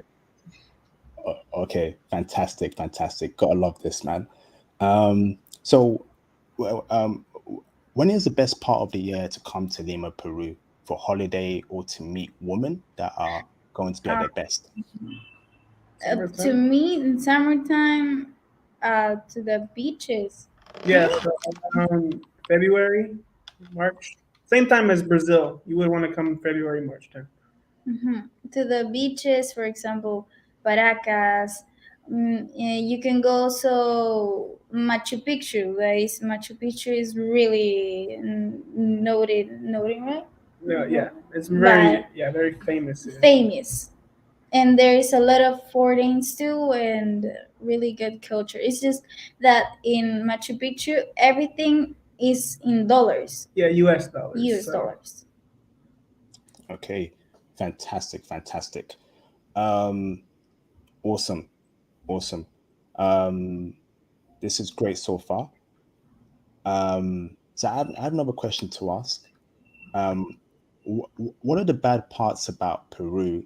Okay, fantastic, fantastic. Gotta love this, man. So, well, when is the best part of the year to come to Lima, Peru, for holiday or to meet women that are going to be at Uh, their best? to Summertime. me, in summertime, to the beaches. Yeah. Right? So around February, March, same time as Brazil. You would want to come February, March time. To the beaches, for example, Paracas. You can go also Machu Picchu, guys. Machu Picchu is really noted, right? Yeah, yeah. It's But very famous here. famous. And there is a lot of foreigners too, and really good culture. It's just that in Machu Picchu, everything is in dollars, Yeah, U.S. dollars. US So dollars. Okay, fantastic, fantastic. Um, awesome, awesome. Um, this is great so far. So I have another question to ask. Um, what are the bad parts about Peru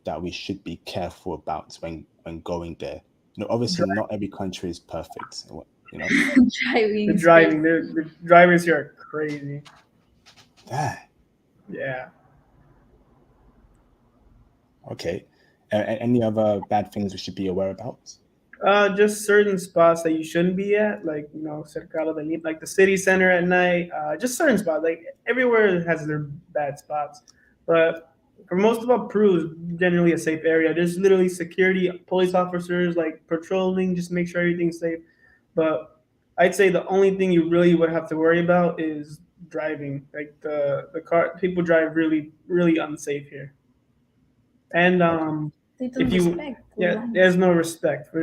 that we should be careful about when going there? Obviously, not every country is perfect. Driving the is crazy. driving, the drivers here are crazy. Ah, Yeah. okay. Any other bad things we should be aware about? Just certain spots that you shouldn't be at, like Cercado de Lima, like the city center at night. Just certain spots, like everywhere has their bad spots, but For most of all, Peru is generally a safe area. There's literally security, police officers like patrolling, just make sure everything's safe. But I'd say the only thing you really would have to worry about is driving. Like the car, people drive really unsafe here. And Okay. They don't if you respect the yeah, lines. there's no respect for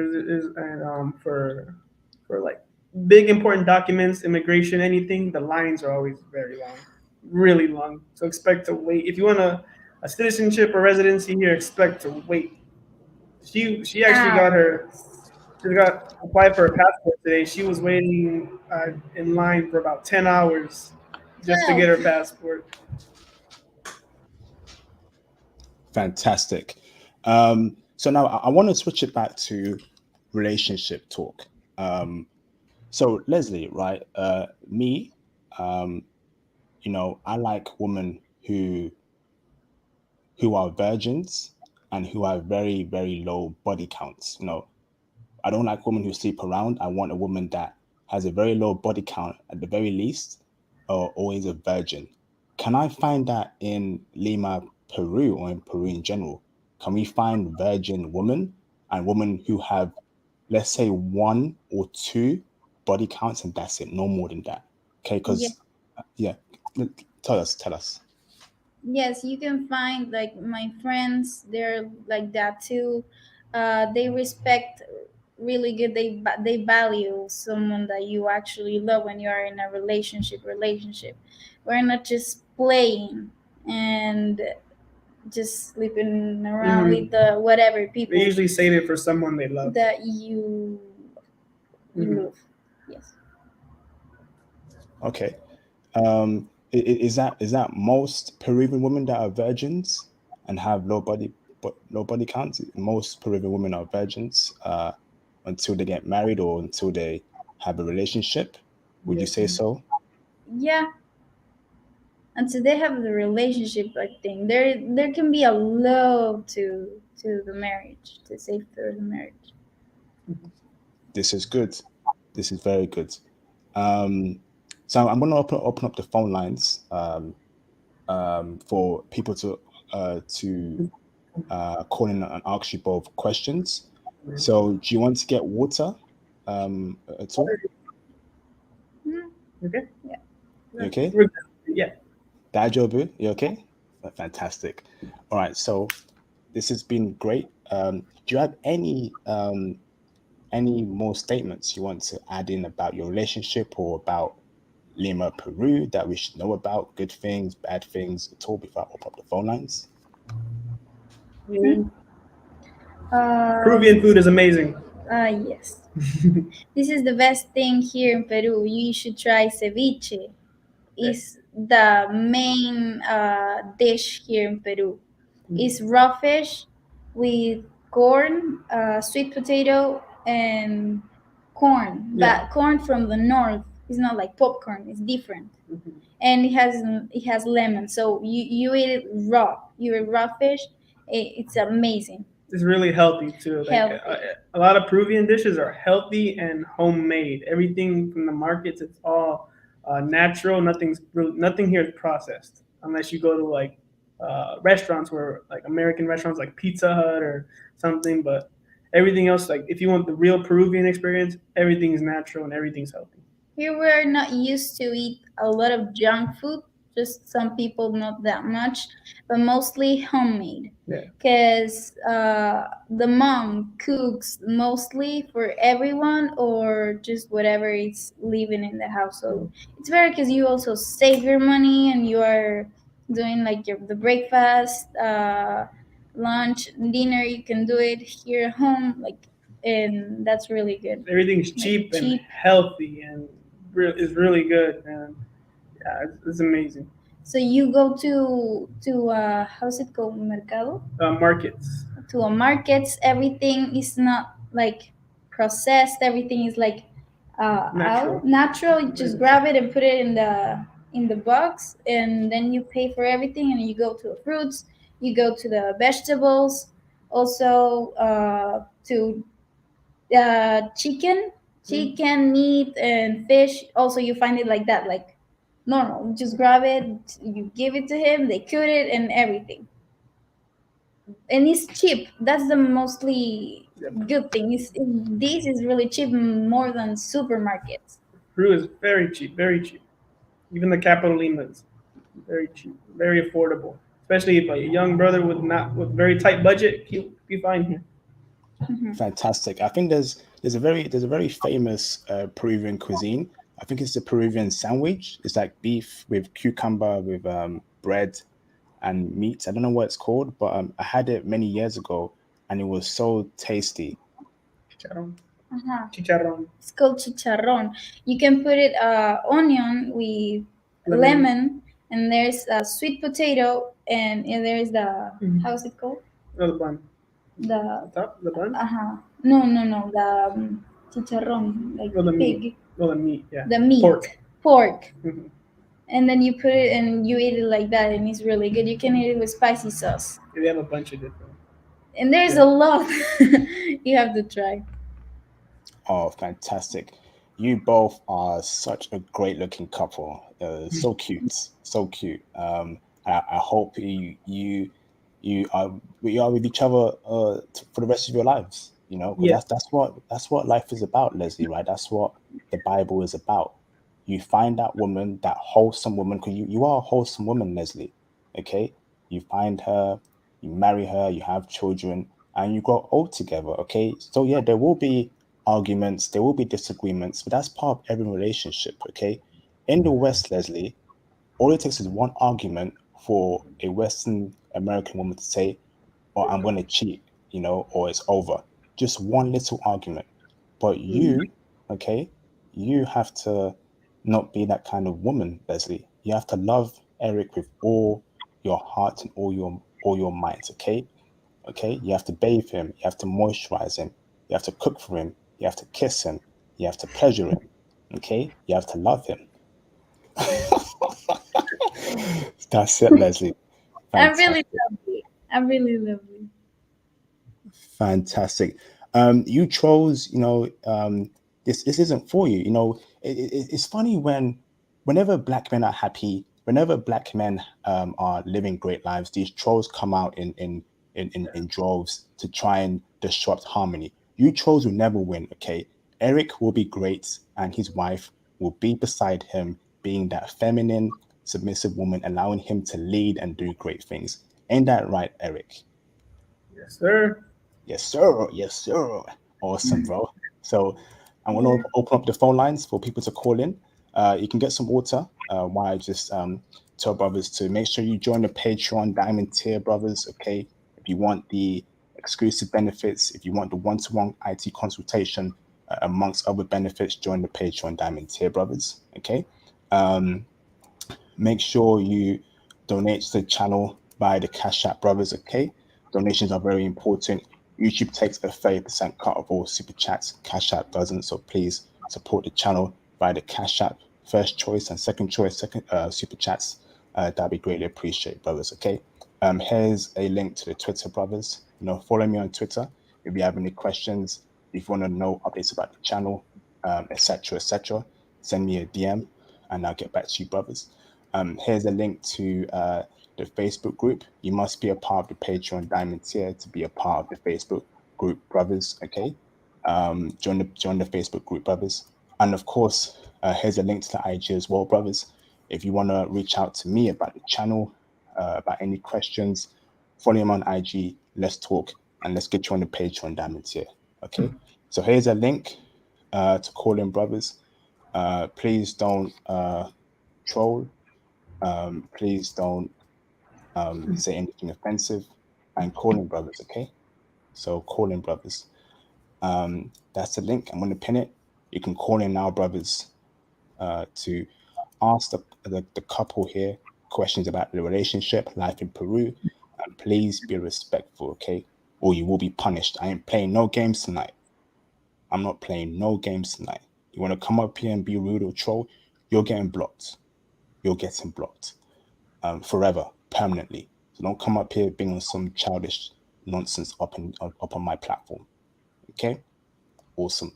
and for like big important documents, immigration, anything. The lines are always very long, really long. So expect to wait if you want a citizenship or residency here. Expect to wait. She actually got her Hours. she got applied for a passport today. She was waiting in line for about 10 hours just to Well, get her passport. Fantastic. So now I want to switch it back to relationship talk. So Leslie, right? Me, um, I like women who are virgins and who have very, very low body counts. I don't like women who sleep around. I want a woman that has a very low body count at the very least, or always a virgin. Can I find that in Lima, Peru, or in Peru in general? Can we find virgin women and women who have, let's say, one or two body counts, and that's it, no more than that? Okay, yeah. because yeah, tell us. Yes, you can find like my friends. They're like that too. They respect really good. They value someone that you actually love when you are in a relationship. Relationship. We're not just playing and just sleeping around Hmm. with the whatever They people usually save it for someone they love. that you Hmm. love. Yes. Okay. Is that most Peruvian women that are virgins and have low body counts? Most Peruvian women are virgins until they get married or until they have a relationship. Would Yeah. you say so? Yeah. And so they have the relationship like thing. There can be a love to the marriage to save for the marriage. This is good. This is very good. Um, so I'm going to open up the phone lines for people to call in and ask you both questions. So, do you want to get water at all? Hmm. Okay. Yeah. You Yeah. okay? We're good. Yeah. Dajobu, you okay? Fantastic. All right, so this has been great. Do you have any more statements you want to add in about your relationship or about Lima, Peru that we should know about? Good things, bad things at all before I open up the phone lines? Yeah. Peruvian Um. food is amazing. Yes. This is the best thing here in Peru. You should try ceviche. Yeah. Is the main dish here in Peru. It's raw fish with corn, sweet potato, and corn. Yeah. But corn from the north. It's not like popcorn. It's different, Mhm. and it has lemon. So you eat it raw. You eat raw fish. It's amazing, It's really healthy too. Like healthy. a lot of Peruvian dishes are healthy and homemade. Everything from the markets, it's all natural. Nothing here is processed, unless you go to like restaurants where like American restaurants like Pizza Hut or something. But everything else, like if you want the real Peruvian experience, everything's natural and everything's healthy. Here we're not used to eat a lot of junk food. Just some people, not that much, but mostly homemade. Yeah. Because the mom cooks mostly for everyone, or just whatever is living in the house. So it's better because you also save your money and you are doing like the breakfast, lunch, dinner. You can do it here at home, like, and that's really good. Everything's Like cheap and cheap. healthy and is really good. And yeah, it's amazing. So you go to how's it called, mercado, Markets. to a markets. Everything is not like processed. Everything is like Natural. natural. You just grab it and put it in the box, and then you pay for everything. And you go to the fruits. You go to the vegetables. Also to chicken, meat, and fish. Also, you find it like that, like normal. You just grab it, you give it to him, they cook it, and everything. and it's cheap. That's the mostly Yep. good thing. This is really cheap, more than supermarkets. Peru is very cheap, very cheap. Even the capital Lima is very cheap, very affordable. Especially if a young brother with very tight budget, he'll be fine here. Fantastic. I think there's a very famous Peruvian cuisine. I think it's the Peruvian sandwich. It's like beef with cucumber with bread and meat. I don't know what it's called, but I had it many years ago, and it was so tasty. Chicharrón. Uh-huh. Chicharrón. It's called chicharrón. You can put it onion with Lemon. lemon, and there's a sweet potato, and there's the how's it called? Oh, the bun. The On top, the bun. no, the chicharrón, like Oh, the meat. pig, Oh, the meat. Yeah. the meat, Pork. pork. Mhm. And then you put it and you eat it like that, and it's really good. You can eat it with spicy sauce, They have a bunch of different. and there's Yeah. a lot. You have to try. Oh, fantastic. You both are such a great looking couple. So cute. So cute. I hope you are we are with each other for the rest of your lives. You know, 'cause Yeah. that's what life is about, Leslie, right? That's what the Bible is about. You find that woman, that wholesome woman, because you are a wholesome woman, Leslie. Okay? You find her, you marry her, you have children, and you grow old together. Okay? So yeah, there will be arguments, there will be disagreements, but that's part of every relationship. Okay? In the West, Leslie, all it takes is one argument for a Western American woman to say, "Or I'm going to cheat," or "It's over." Just one little argument. But you, okay, you have to not be that kind of woman, Leslie. You have to love Eric with all your heart and all your might. Okay, okay. You have to bathe him. You have to moisturize him. You have to cook for him. You have to kiss him. You have to pleasure him. Okay, you have to love him. That's it, Leslie. I'm really Fantastic. lovely. I'm really lovely. Fantastic. You chose, this isn't for you. It's funny whenever black men are happy, whenever black men are living great lives, these trolls come out in droves to try and disrupt harmony. You trolls will never win, okay? Eric will be great, and his wife will be beside him, being that feminine, submissive woman, allowing him to lead and do great things. Ain't that right, Eric? Yes, sir. Yes, sir. Yes, sir. Awesome, bro. So I'm going to open up the phone lines for people to call in. You can get some water while I just tell brothers to make sure you join the Patreon Diamond Tier, brothers. Okay. If you want the exclusive benefits, if you want the one-to-one IT consultation, amongst other benefits, join the Patreon Diamond Tier, brothers. Okay. Um, Make sure you donate to the channel by the Cash App, brothers. Okay, donations are very important. YouTube takes a 30% cut of all super chats. Cash App doesn't, so please support the channel by the Cash App first choice and second choice second super chats. That'd be greatly appreciated, brothers. Okay, here's a link to the Twitter, brothers. Follow me on Twitter if you have any questions, if you want to know updates about the channel, etc., etc. Send me a DM and I'll get back to you, brothers. Here's a link to the Facebook group. You must be a part of the Patreon Diamond tier to be a part of the Facebook group, brothers. Okay, join the Facebook group, brothers. And of course, here's a link to the IG as well, brothers. If you want to reach out to me about the channel, about any questions, follow him on IG. Let's talk and let's get you on the Patreon Diamond tier. Okay, so here's a link to call in, brothers. Please don't troll. Please don't say anything offensive, and call in, brothers. Okay, so call in, brothers. That's the link. I'm going to pin it. You can call in now, brothers, to ask the couple here questions about the relationship, life in Peru, and please be respectful, okay? Or you will be punished. I ain't playing no games tonight. I'm not playing no games tonight. You want to come up here and be rude or troll? You're getting blocked. You're getting blocked. Forever, permanently. So don't come up here being on some childish nonsense up on my platform. Okay? Awesome.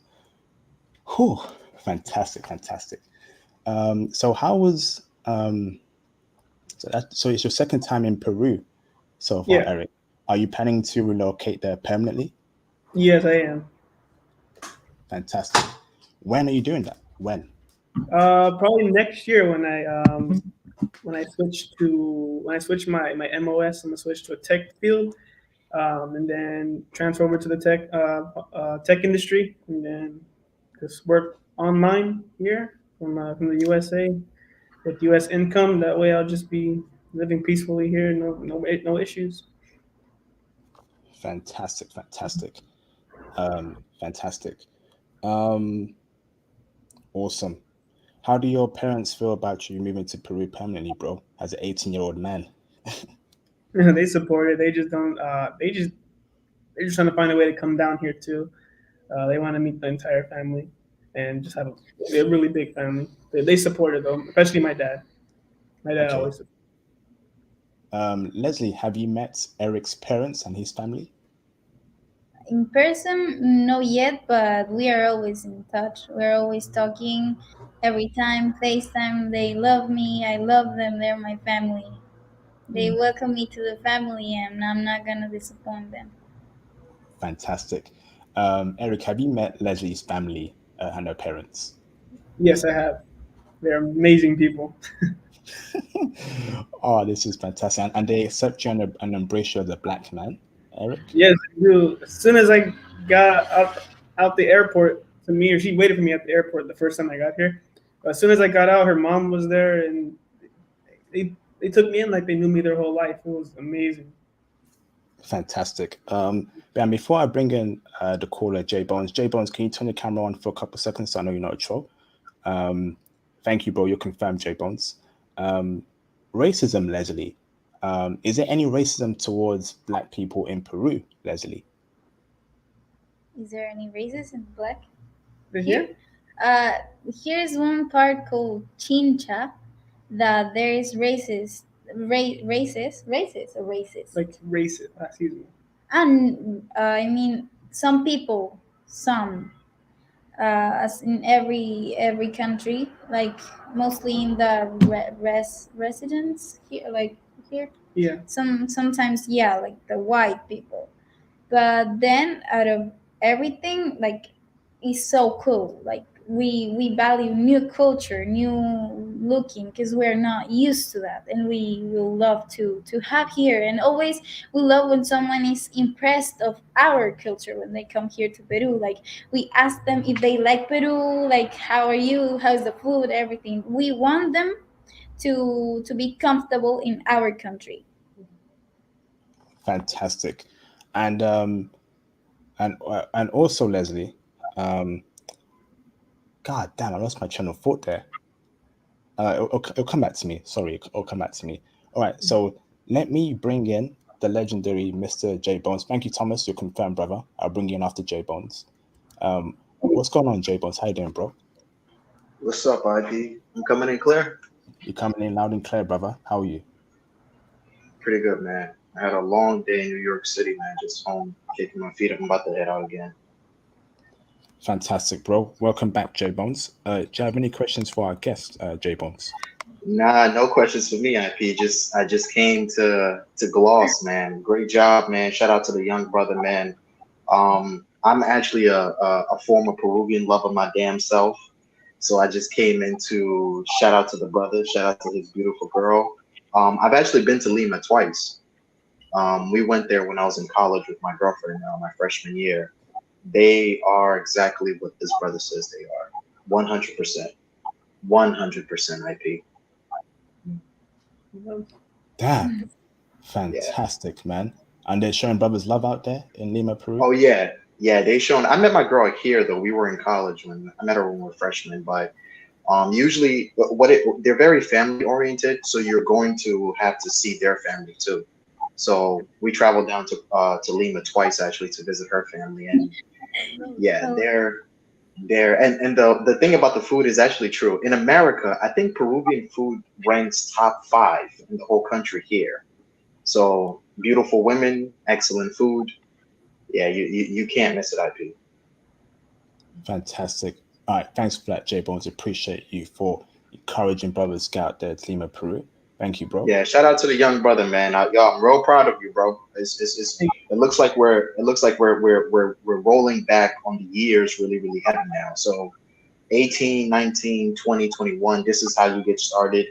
Whew. Fantastic, fantastic. So how was so it's your second time in Peru so far, Yeah. Eric? Are you planning to relocate there permanently? Yes, I am. Fantastic. When are you doing that? When? Probably next year when I switch my MOS, I'm gonna switch to a tech field, and then transfer over to the tech industry, and then just work online here from the USA with U.S. income. That way, I'll just be living peacefully here. No issues. Fantastic, fantastic, fantastic. Um, awesome. How do your parents feel about you moving to Peru permanently, bro? As an 18-year-old man. They support it. They just don't. They're just trying to find a way to come down here too. They want to meet the entire family and just have a really big family. They support it though, especially my dad. My dad Okay. always. Leslie, have you met Eric's parents and his family? In person, no yet, but we are always in touch. We're always talking every time, FaceTime. They love me. I love them. They're my family. They welcome me to the family, and I'm not gonna disappoint them. Fantastic. Eric, have you met Leslie's family and her parents? Yes, I have. They're amazing people. Oh, this is fantastic. And they accept you and embrace you as a black man, Eric? Yes, I do. As soon as I got out the airport to me, or she waited for me at the airport the first time I got here. But as soon as I got out, her mom was there, and they took me in like they knew me their whole life. It was amazing. Fantastic. And before I bring in the caller, J Bones, can you turn the camera on for a couple of seconds so I know you're not a troll? Thank you, bro. You're confirmed, J Bones. Racism, Leslie. Is there any racism towards black people in Peru, Leslie? Is there any races in black Yeah, here? Here's one part called Chincha that there is races or races. like racist. Excuse me. And I mean, some people, some as in every country, like mostly in the residents here, like here. Yeah. Sometimes, yeah, like the white people. But then out of everything, like, it's so cool. Like we value new culture, new looking, because we're not used to that, and we will love to have here. And always we love when someone is impressed of our culture when they come here to Peru. Like, we ask them if they like Peru, like, how are you, how's the food, everything. We want them to be comfortable in our country. Fantastic. And and also, Leslie, um, God damn, I lost my train of thought there. It'll come back to me. Sorry, it'll come back to me. All right, so let me bring in the legendary Mr. J Bones. Thank you, Thomas. You're confirmed, brother. I'll bring you in after J Bones. What's going on, J Bones? How you doing, bro? What's up, IP? I'm coming in clear. You coming in loud and clear, brother. How are you? Pretty good, man. I had a long day in New York City, man. Just home, kicking my feet up. I'm about to head out again. Fantastic, bro. Welcome back, J Bones. Do you have any questions for our guest, J Bones? Nah, no questions for me, IP. I just came to gloss, man. Great job, man. Shout out to the young brother, man. I'm actually a former Peruvian lover my damn self. So I just came in to shout out to the brother, shout out to his beautiful girl. I've actually been to Lima twice. We went there when I was in college with my girlfriend my freshman year. They are exactly what this brother says they are. 100%. 100% IP. Damn. Yeah. Fantastic, man. And they're showing brothers love out there in Lima, Peru? Oh yeah. Yeah, they shown I met my girl here though. We were in college when I met her when we were freshmen, but usually they're very family oriented, so you're going to have to see their family too. So we traveled down to Lima twice actually to visit her family, and yeah, Oh, and the thing about the food is actually true. In America, I think Peruvian food ranks top 5 in the whole country here. So beautiful women, excellent food. Yeah, you can't miss it, IP. Fantastic. All right, thanks for that, J Bones. Appreciate you for encouraging brothers to get out there to Lima, Peru. Thank you, bro. Yeah, shout out to the young brother, man. Yo, I'm real proud of you, bro. It looks like we're rolling back on the years really, really heavy now. So 18, 19, 20, 21, this is how you get started.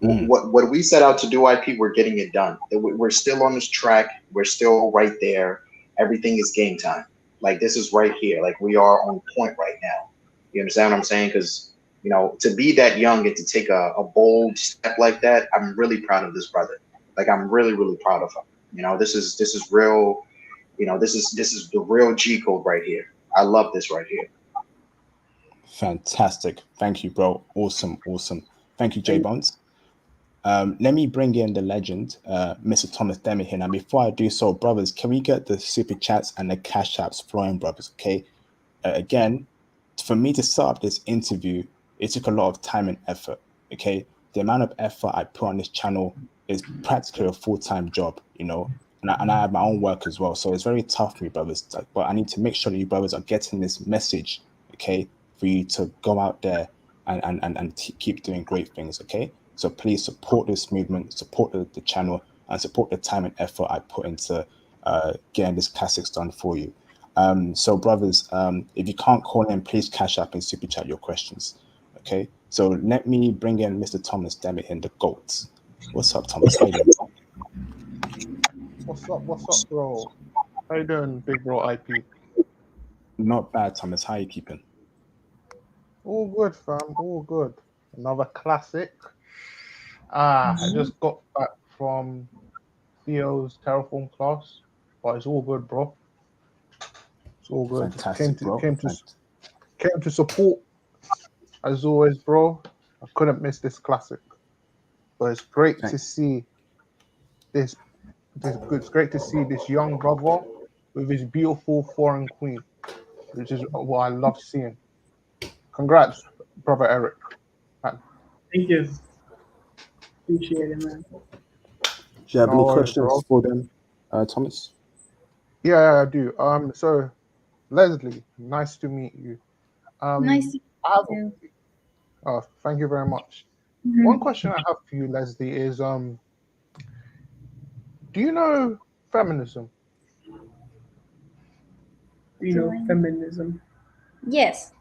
What we set out to do, IP, we're getting it done. We're still on this track. We're still right there. Everything is game time. Like, this is right here. Like, we are on point right now. You understand what I'm saying? Because, you know, to be that young and to take a bold step like that, I'm really proud of this brother. Like, I'm really, really proud of him. You know, this is real. You know, this is the real G code right here. I love this right here. Fantastic. Thank you, bro. Awesome. Thank you, J Bones. Let me bring in the legend, Mr. Thomas Demi here. Now, before I do so, brothers, can we get the super chats and the cash apps flowing, brothers? Okay. Again, for me to set up this interview, it took a lot of time and effort. Okay. The amount of effort I put on this channel is practically a full-time job, you know, and I have my own work as well. So it's very tough for me, brothers. But I need to make sure that you brothers are getting this message, okay, for you to go out there and keep doing great things, okay? So please support this movement, support the channel, and support the time and effort I put into getting this classics done for you. So brothers, if you can't call in, please cash up and super chat your questions, okay? So let me bring in Mr. Thomas Demi in the GOAT. What's up, Thomas? How you doing? What's up, bro? How you doing, big bro IP? Not bad, Thomas. How you keeping? All good, fam. All good. Another classic. I just got back from Theo's Terraform class, but it's all good, bro. It's all good. Fantastic, bro. Came to support, as always, bro. I couldn't miss this classic. But it's great to see this. It's great to see this young brother with his beautiful foreign queen, which is what I love seeing. Congrats, brother Eric. Man. Thank you. Appreciate it, man. Do you have No any worries, questions bro. for them, Thomas? Yeah, I do. So Leslie, nice to meet you. Nice to meet you too. Oh, thank you very much. Mhm. One question I have for you, Leslie, is do you know feminism? Do you know feminism? Yes.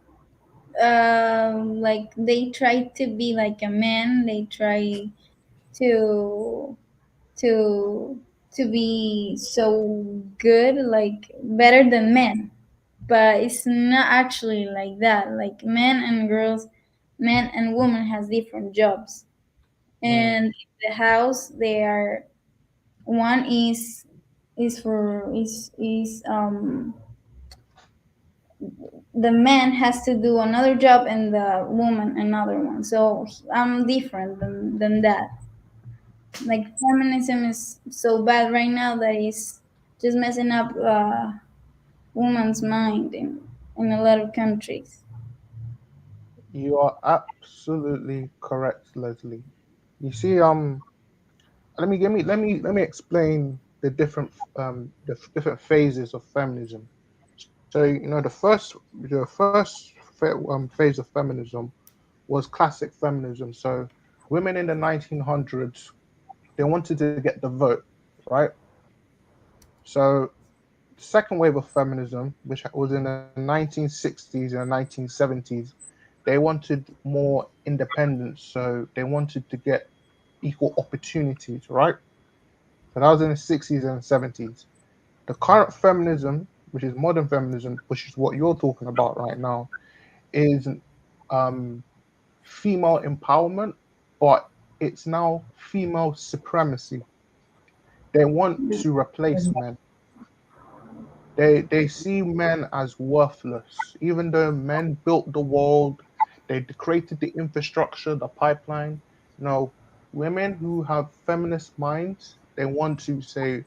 Like they try to be like a man. They try to to to be so good, like better than men. But it's not actually like that. Like men and girls, men and women has different jobs. And in the house they are one is for is the man has to do another job and the woman another one. So I'm different than that. Like feminism is so bad right now that it's just messing up woman's mind in a lot of countries. You are absolutely correct, Leslie. You see, let me explain the different phases of feminism. So the first phase of feminism was classic feminism. So women in the 1900s, they wanted to get the vote, right? So the second wave of feminism, which was in the 1960s and 1970s, they wanted more independence. So they wanted to get equal opportunities, right? So that was in the 60s and 70s. The current feminism, which is modern feminism, which is what you're talking about right now, is um, female empowerment, but it's now female supremacy. They want to replace men. They see men as worthless, even though men built the world, they created the infrastructure, the pipeline. Women who have feminist minds, they want to say,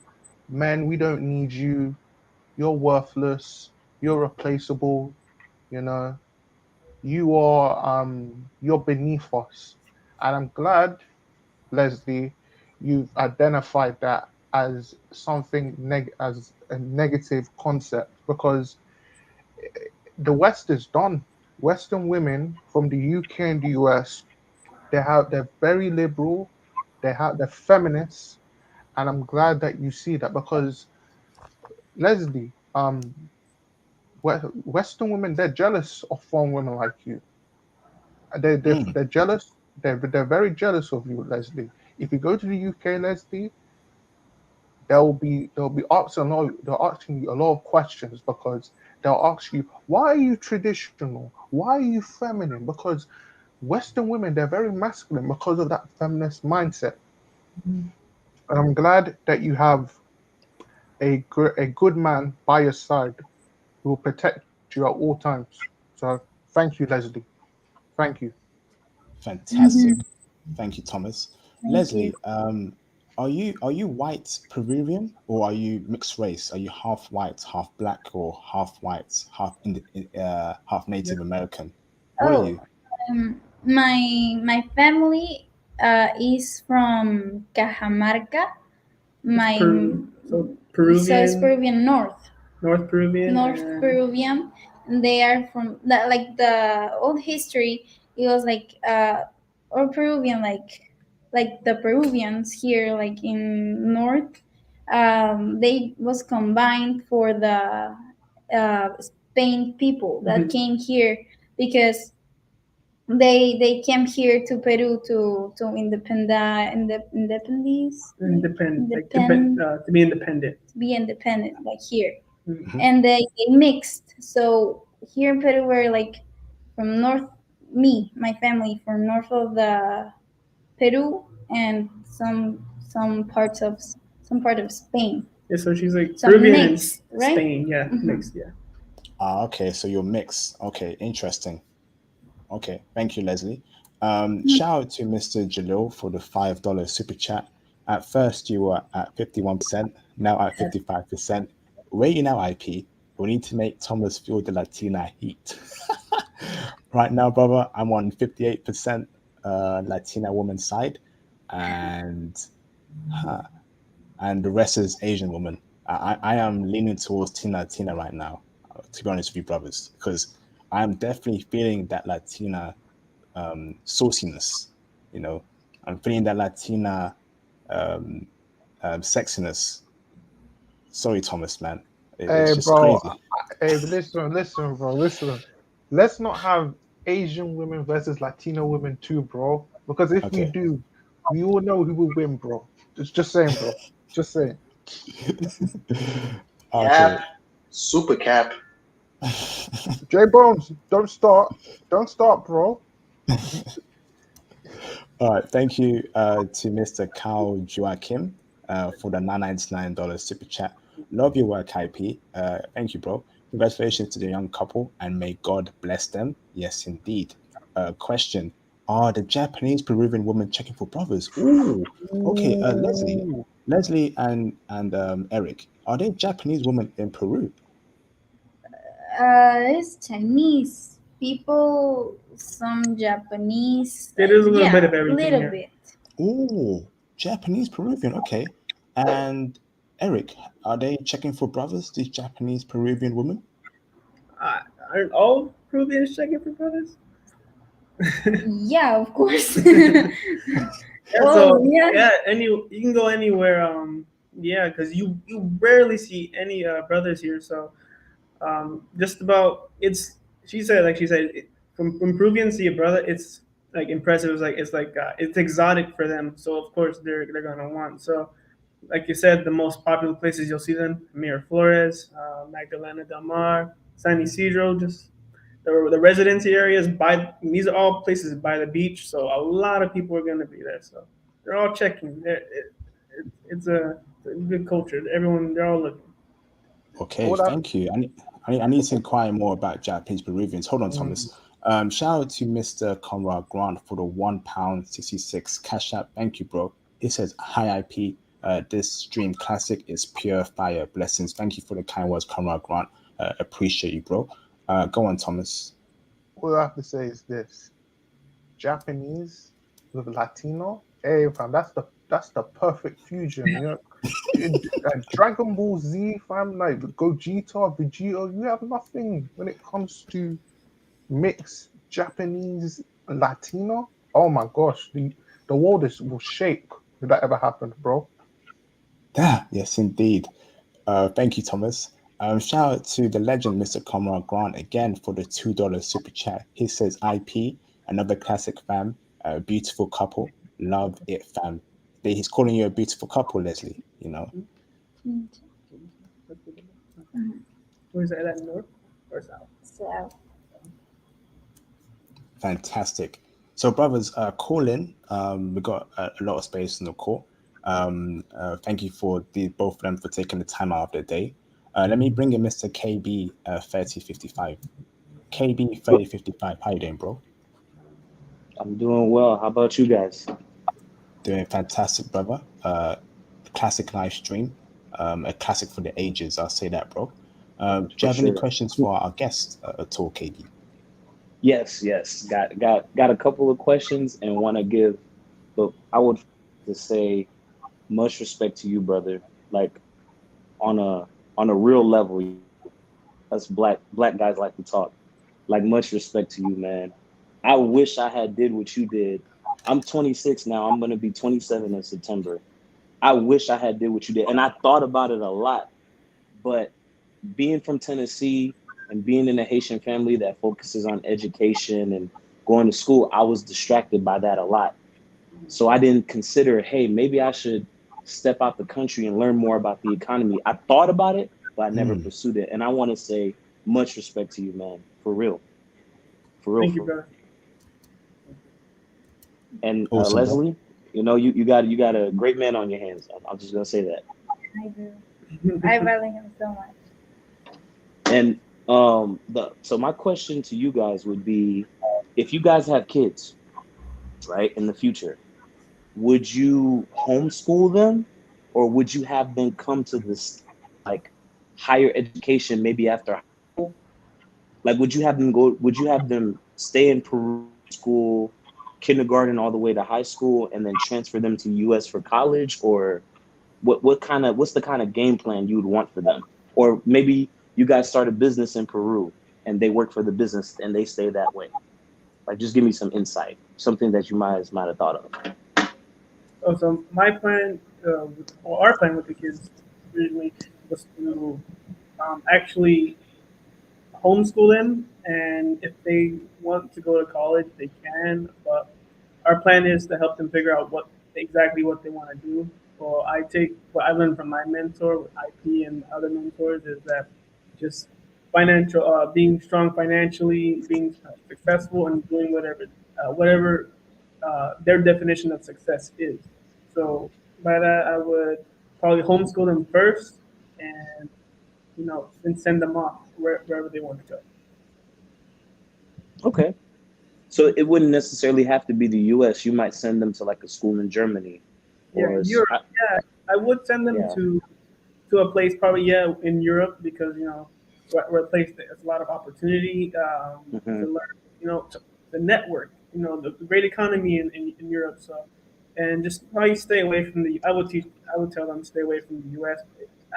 men, we don't need you. You're worthless. You're replaceable. You know, you're beneath us. And I'm glad, Leslie, you've identified that as something as a negative concept, because the West is done. Western women from the UK and the US, they're very liberal. they're feminists, and I'm glad that you see that because Leslie, Western women, they're jealous of foreign women like you. They're jealous. They're very jealous of you, Leslie. If you go to the UK, Leslie, they'll be asking you a lot of questions because they'll ask you, why are you traditional? Why are you feminine? Because Western women, they're very masculine because of that feminist mindset. And I'm glad that you have a good man by your side who will protect you at all times. So thank you, Leslie. Thank you. Fantastic. Thank you, Thomas. Thank you. Leslie, are you white Peruvian or are you mixed race? Are you half white, half black, or half white, half Yeah. Native American? What are Oh, you? my family is from Cajamarca. It's My Peru. So so it's Peruvian, Peruvian North Peruvian, North and Peruvian, and they are from that, like the old history. It was like or Peruvian, like the Peruvians here, like in North. They was combined for the Spain people that mhm, came here because they came here to Peru to to be independent. be independent, like here, Mhm. Mhm. and they mixed. So here in Peru, we're like from north. My family from north of the Peru and some part of Spain. Yeah, so she's like Some Peruvian and mix, right? Spain. Yeah, Hmm. mixed. Yeah. Okay, so you're mixed. Okay, interesting. Okay, thank you, Leslie. Shout out to Mr. Jalil for the $5 super chat. At first, you were at 51%, now at 55%. Where you now, IP? We need to make Thomas feel the Latina heat. Right now, brother, I'm on 58% Latina woman side, and and the rest is Asian woman. I am leaning towards Tina right now, to be honest with you, brothers, because I'm definitely feeling that Latina sauciness. You know, I'm feeling that Latina sexiness. Sorry, Thomas, man. It's Hey, just bro. crazy. Hey, listen, bro. Listen. Let's not have Asian women versus Latino women too, bro. Because if we Okay. do, we all know who will win, bro. Just saying, bro. Just saying. Okay. Cap, super cap. J Bones, don't start. Don't start, bro. All right. Thank you to Mr. Kao Joachim for the $999 super chat. Love your work, IP. Thank you, bro. Congratulations to the young couple and may God bless them. Yes, indeed. Question: are the Japanese Peruvian women checking for brothers? Ooh, okay. Ooh. Leslie and Eric, are they Japanese women in Peru? It's Chinese people, some Japanese, It is a little bit yeah, of everything little here. bit. Ooh, Japanese Peruvian. Okay. And Eric, are they checking for brothers? These Japanese Peruvian women? Uh, aren't all Peruvians checking for brothers? Yeah, of course. Yeah, Oh so yeah. yeah, you can go anywhere. Yeah, because you rarely see any brothers here. So just about it's. She said, from Peruvians see a brother, it's like impressive. It's exotic for them. So of course they're gonna want. So like you said, the most popular places you'll see them: Miraflores, Magdalena del Mar, San Isidro, just the residency areas by these are all places by the beach, so a lot of people are going to be there. So they're all checking. It's a good culture. Everyone, they're all looking. Okay, All I thank you. I need to inquire more about Japanese Peruvians. Hold on, mm, Thomas. Shout out to Mr. Conrad Grant for the £1.66 cash app. Thank you, bro. He says, "Hi IP. This stream classic is pure fire. Blessings. Thank you for the kind words, Conrad Grant. Appreciate you, bro. Go on, Thomas. all I have to say is this: Japanese with Latino. Hey, fam, that's the perfect fusion. You know, Dragon Ball Z, fam, like Gogeta, Vegeta. You have nothing when it comes to mix Japanese and Latino. Oh my gosh, the world will shake. Did that ever happen, bro? Yes, indeed. Thank you, Thomas. Shout out to the legend, Mr. Comrade Grant, again for the $2 super chat. He says, IP, another classic fam, beautiful couple, love it, fam. He's calling you a beautiful couple, Leslie, you know. Where's that at, north or south? So Fantastic. So, brothers, call in. We got a lot of space in the call. Thank you for both of them for taking the time out of their day. Let me bring in Mr. KB 3055. KB 3055, how you doing, bro? I'm doing well. How about you guys? Doing fantastic, brother. Classic live stream. A classic for the ages. I'll say that, bro. Do you For have any sure. questions for our guest at all, KB? Yes. Got a couple of questions and want to give, but I would to say much respect to you, brother. Like on a real level, us black guys like to talk. Like much respect to you, man. I wish I had did what you did. I'm 26 now. I'm gonna be 27 in September. I wish I had did what you did, and I thought about it a lot. But being from Tennessee and being in a Haitian family that focuses on education and going to school, I was distracted by that a lot. So I didn't consider, hey, maybe I should step out the country and learn more about the economy. I thought about it, but I never pursued it. And I want to say much respect to you, man, for real. For real. Thank you, brother. And Awesome, bro. Leslie, you know, you got a great man on your hands. I'm just gonna say that. I do. I value him so much. And so my question to you guys would be, if you guys have kids, right, in the future, would you homeschool them, or would you have them come to this like higher education maybe after high school? Like, would you have them go? Would you have them stay in Peru school, kindergarten all the way to high school, and then transfer them to U.S. for college, or what's the kind of game plan you would want for them? Or maybe you guys start a business in Peru and they work for the business and they stay that way. Like, just give me some insight, something that you might have thought of. Oh, so my plan, or our plan with the kids originally was to actually homeschool them, and if they want to go to college, they can. But our plan is to help them figure out exactly what they want to do. Well, I take what I learned from my mentor with IP and other mentors is that just being strong financially, being successful, and doing whatever their definition of success is. So by that, I would probably homeschool them first, and then send them off wherever they want to go. Okay. So it wouldn't necessarily have to be the U.S. You might send them to like a school in Germany. Yeah, Europe. Yeah, I would send them to a place probably in Europe because we're a place that has a lot of opportunity to learn. The network. The great economy in Europe. So, and just probably stay away from the. I would tell them to stay away from the U.S.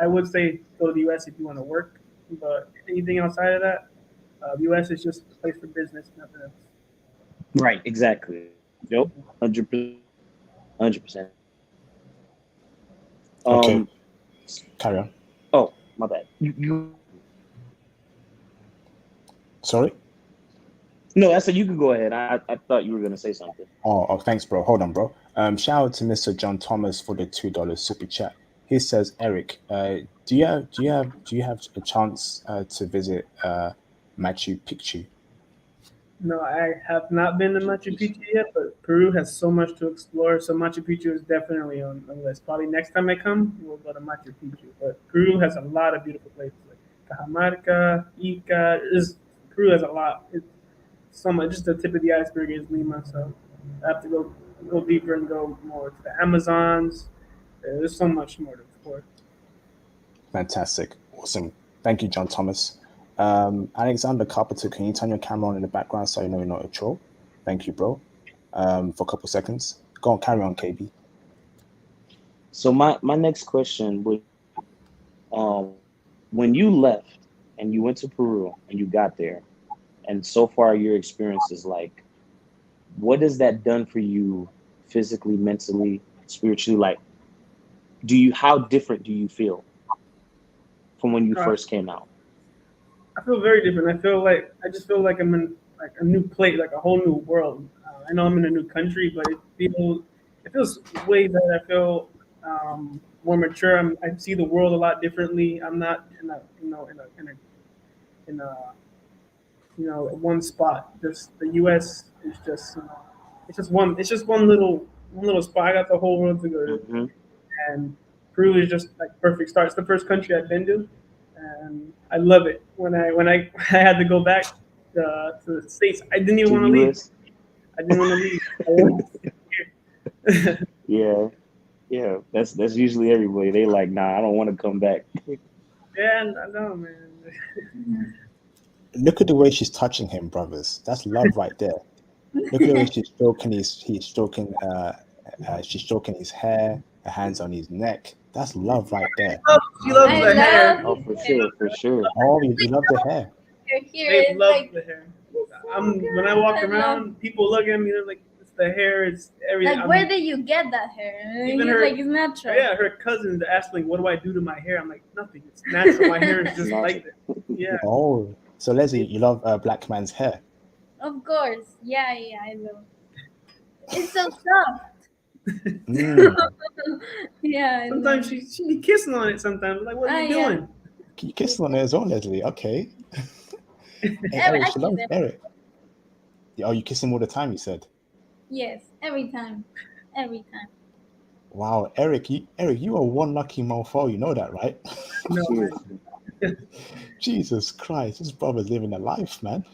I would say go to the U.S. if you want to work, but anything outside of that, the U.S. is just a place for business, nothing else. Right. Exactly. Yep. 100%. 100%. Okay, carry on. Oh, my bad. You Sorry? No, I said you could go ahead. I thought you were gonna say something. Oh, thanks, bro. Hold on, bro. Shout out to Mr. John Thomas for the $2 super chat. He says, Eric, do you have a chance to visit Machu Picchu? No, I have not been to Machu Picchu yet, but Peru has so much to explore. So Machu Picchu is definitely on the list. Probably next time I come, we'll go to Machu Picchu. But Peru has a lot of beautiful places like Cajamarca, Ica. Peru has a lot. It's so much. Just the tip of the iceberg is Lima. So I have to go deeper and go more to the Amazons. There's so much more to explore. Fantastic. Awesome. Thank you, John Thomas. Alexander Carpenter, can you turn your camera on in the background so you know you're not a troll? Thank you, bro. For a couple seconds. Go on, carry on, KB. So my next question would, when you left and you went to Peru and you got there, and so far your experience is like, what has that done for you physically, mentally? spiritually? Like, how different do you feel from when you Uh, first came out? I feel very different. I just feel like I'm in like a new place, like a whole new world. I know I'm in a new country, but it feels way better. I feel more mature. I see the world a lot differently. I'm not in a in a one spot. Just the U.S. is just it's just one little spot. I got the whole world to go to, Hmm. and Peru is just like perfect start. It's the first country I've been to, and I love it. When I I had to go back to the states, I didn't even To want the to leave. U.S. I didn't want to leave. I wanted to stay here. Yeah, yeah. That's usually everybody. They like, nah, I don't want to come back. Yeah, I know, man. Look at the way she's touching him, brothers. That's love right there. Look at the way she's stroking his hair, her hands on his neck. That's love right there. She loves I the love hair. Oh, for sure, for sure. Oh, you love the hair. your hair. They It's love like the hair. it's so When I good. walk I love. around, people look at me. They're like, "It's the hair. It's everything." Like, where did you get that hair? Even He's her, like, it's natural. yeah, her cousins ask like, "What do I do to my hair?" I'm like, "Nothing. It's natural. My hair is It's just natural. like this." Yeah. Oh, so Leslie, you love a black man's hair. Of course. Yeah, yeah, I will. It's so soft. Mm. Yeah, I Sometimes love. she be kissing on it. Sometimes like, "What are Ah, you yeah. doing?" You kissed on it as well, Leslie. Okay. Hey, Every, Eric, I she kiss loves every. Eric. Oh, you kiss him all the time, you said. Yes, every time. Every time. Wow, Eric, you are one lucky mofo. You know that, right? No, Seriously. Jesus Christ, this brother's living a life, man.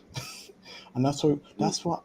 And that's what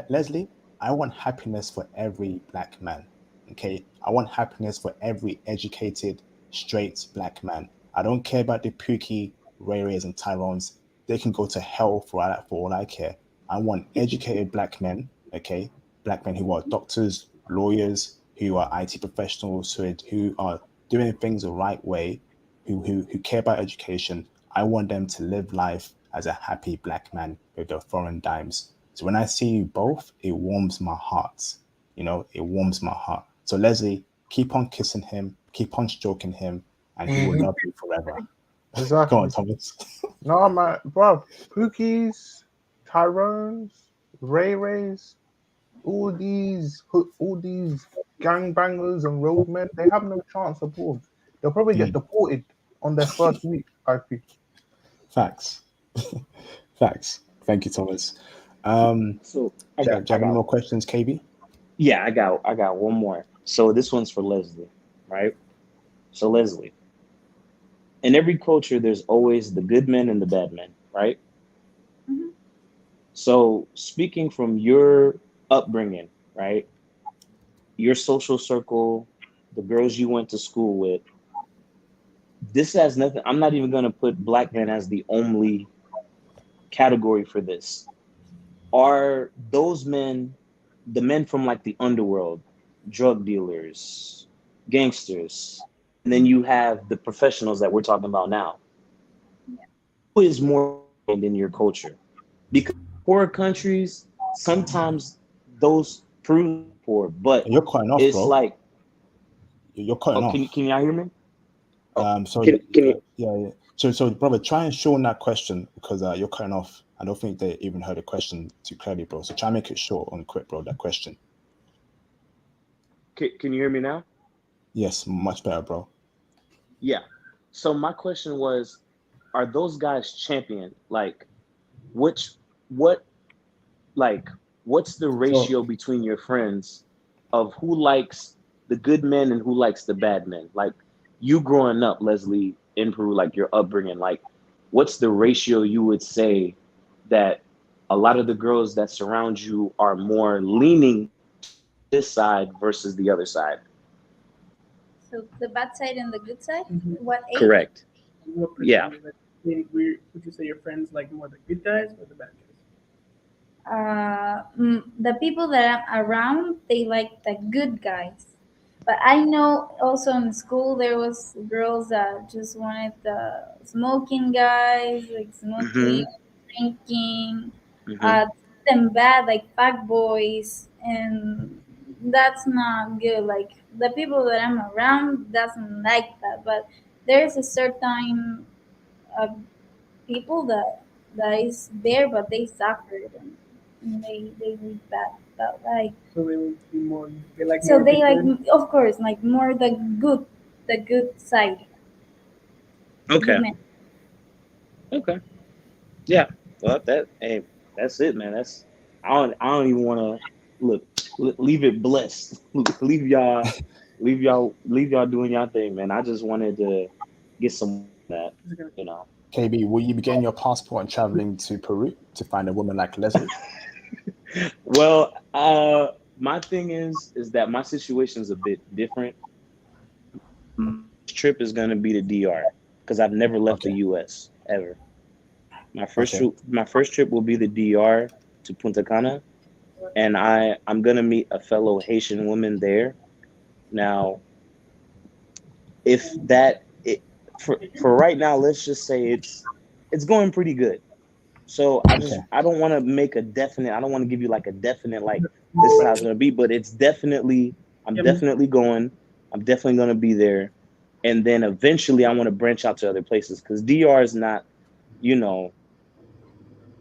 Leslie. I want happiness for every black man. Okay, I want happiness for every educated, straight black man. I don't care about the Pookie, Ray Rays, and Tyrones. They can go to hell for all I care. I want educated black men. Okay, black men who are doctors, lawyers, who are IT professionals, who are doing things the right way, who care about education. I want them to live life as a happy black man with their foreign dimes. So when I see you both, it warms my heart. It warms my heart. So Leslie, keep on kissing him, keep on stroking him, and he will love you forever. Go on, Exactly. Thomas. No, man, bro. Pookies, Tyrones, Ray Rays, all these gangbangers and roadmen, they have no chance abroad. They'll probably get Mm, deported on their first week. IP. facts. Facts. Thank you, Thomas. So Do you have any more questions, KB? yeah, I got one more. So this one's for Leslie, right? So Leslie, in every culture, there's always the good men and the bad men, right? Hmm. So speaking from your upbringing, right? Your social circle, the girls you went to school with, this has nothing. I'm not even going to put black men as the only category for this. Are those men the men from like the underworld, drug dealers, gangsters, and then you have the professionals that we're talking about now? Who is more in your culture? Because poorer countries, sometimes those prove poor, but You're cutting off, it's bro. like, You're cutting oh, off. can y'all hear me? Oh, So can you? yeah, yeah. So brother, try and shorten that question because you're cutting off. I don't think they even heard the question too clearly, bro. So try and make it short and quick, bro. That question. Can you hear me now? Yes, much better, bro. Yeah. So my question was, are those guys champion? Like, which what like what's the So ratio between your friends of who likes the good men and who likes the bad men? Like you growing up, Leslie, in Peru, like your upbringing, like what's the ratio you would say that a lot of the girls that surround you are more leaning this side versus the other side? So the bad side and the good side. mhm. What age? Correct. What Yeah. percentage? Like, would you say your friends like more the good guys or the bad guys? The people that I'm around, they like the good guys. But I know also in school there was girls that just wanted the smoking guys, like smoking, Mm-hmm. drinking, Mm-hmm. uh, them bad like fuck boys, and that's not good. Like the people that I'm around doesn't like that. But there's a certain people that is there, but they suffered and they live that life. So they would be more. They like So more they like, different. of course, like more the good side, the good Okay. man. Okay. Yeah. Well, hey, that's it, man. I don't even want to look. Leave it blessed. leave y'all doing y'all thing, man. I just wanted to get some of that, you know. KB, will you be getting your passport and traveling to Peru to find a woman like Leslie? Well, my thing is that my situation is a bit different. My trip is gonna be to DR because I've never left the Okay. U.S. ever. Okay. My first trip will be the DR to Punta Cana, and I'm gonna meet a fellow Haitian woman there. Now, if that it, for right now, let's just say it's going pretty good. So Okay. I don't want to make a definite. I don't want to give you like a definite like this is how it's gonna be, but it's definitely I'm Yeah, definitely going. I'm definitely gonna be there, and then eventually I want to branch out to other places because DR is not, you know,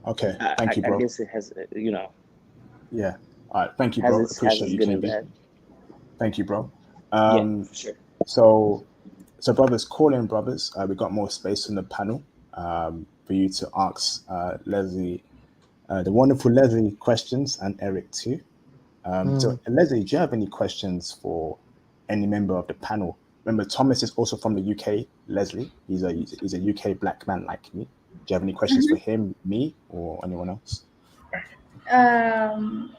Okay. Thank you, I bro. guess it has, you know, Yeah. All right. Thank you, has bro. its Appreciate you, good and KB. bad. Thank you, bro. Yeah, Um, for sure. so, so brothers, call in, brothers. We got more space on the panel for you to ask Leslie, the wonderful Leslie, questions, and Eric too. So, Mm. Leslie, do you have any questions for any member of the panel? Remember, Thomas is also from the UK. Leslie, he's a UK black man like me. Do you have any questions for him, me, or anyone else? Um,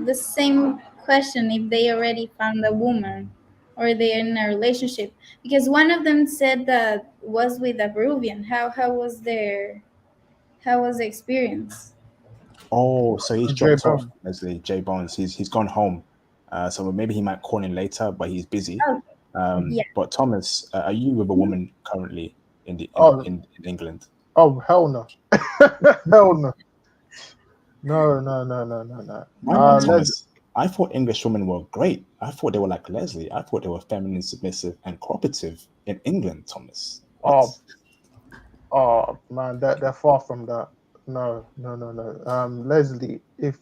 the same question if they already found a woman or they're in a relationship, because one of them said that was with a Peruvian. How was the experience? Oh, so he's J dropped off, Bone. Leslie. J Bones. He's gone home. So maybe he might call in later, but he's busy. Oh, yeah. But Thomas, are you with a woman currently in the Oh, in England? oh, hell no. Hell no. No, no, no, no, no, no. Why not, Les, Thomas? I thought English women were great. I thought they were like Leslie. I thought they were feminine, submissive, and cooperative in England, Thomas. What? oh, oh, man, they're far from that. No, no, no, no. Leslie, if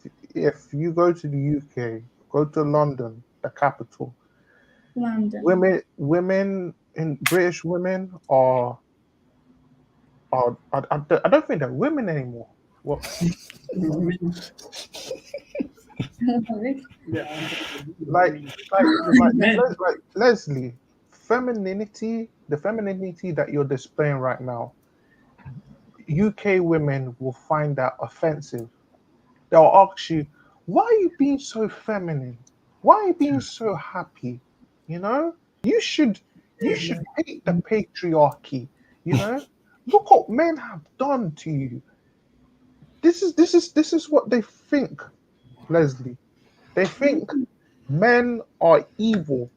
you go to the UK, go to London, the capital. London. Women in British women are I don't think they're women anymore. What yeah. like Men. like Leslie, femininity, the femininity that you're displaying right now, UK women will find that offensive. They'll ask you, why are you being so feminine? Why are you being so happy? You know, you should hate the patriarchy. You know, look what men have done to you. This is what they think, Leslie. They think men are evil.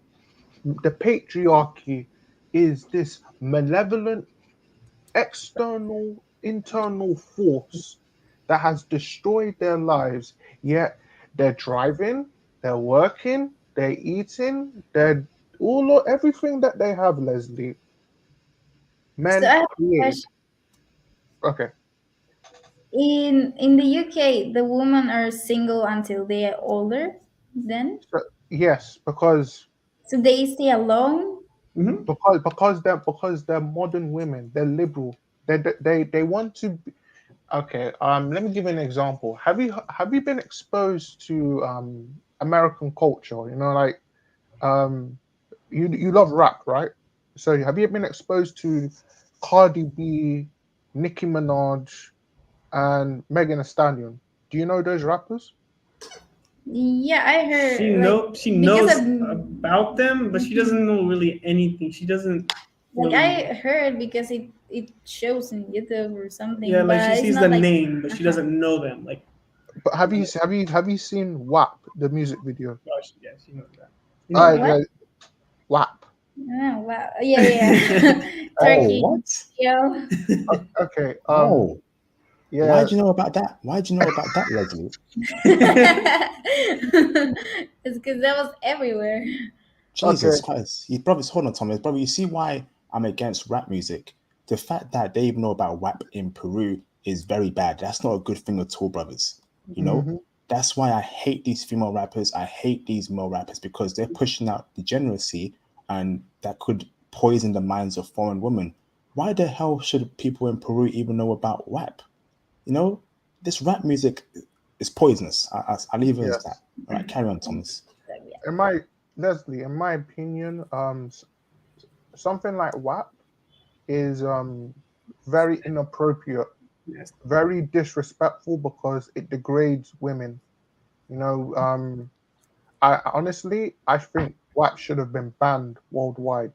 The patriarchy is this malevolent external, internal force that has destroyed their lives. Yet they're driving, they're working, they're eating, they're everything that they have, Leslie. So I Men have a create. question. Okay. In the UK, the women are single until they are older. Then, So, yes, because so they stay alone. Mm-hmm. they're modern women, they're liberal. They want to be, okay. Let me give you an example. Have you been exposed to American culture? You know, like um you love rap, right? So have you been exposed to Cardi B, Nicki Minaj, and Megan Thee Stallion? Do you know those rappers? Yeah, I heard She because knows of about them, but she doesn't know really anything. She doesn't like really. I heard because it shows in YouTube or Yeah, something, like she but it's sees the not like. name, but she Uh-huh. doesn't know them. Like, But have you seen WAP, the music video? gosh, yeah, she knows that. You All know right, What? like, WAP. Oh, wow. Yeah, yeah. Oh, Turkey. what? Yeah. Okay. Oh, Yeah, do you know about that? Why do you know about that, Leslie? It's because that was everywhere. okay. Jesus Christ. You brothers, hold on, Thomas. Brother, you see why I'm against rap music? The fact that they even know about WAP in Peru is very bad. That's not a good thing at all, brothers. You know? Hmm. That's why I hate these female rappers. I hate these male rappers because they're pushing out degeneracy and that could poison the minds of foreign women. Why the hell should people in Peru even know about WAP? You know, this rap music is poisonous. I'll leave it as that. Yes. All right, carry on, Thomas. In my Leslie, in my opinion, something like WAP is very inappropriate, Yes. very disrespectful because it degrades women. You know, I honestly I think WAP should have been banned worldwide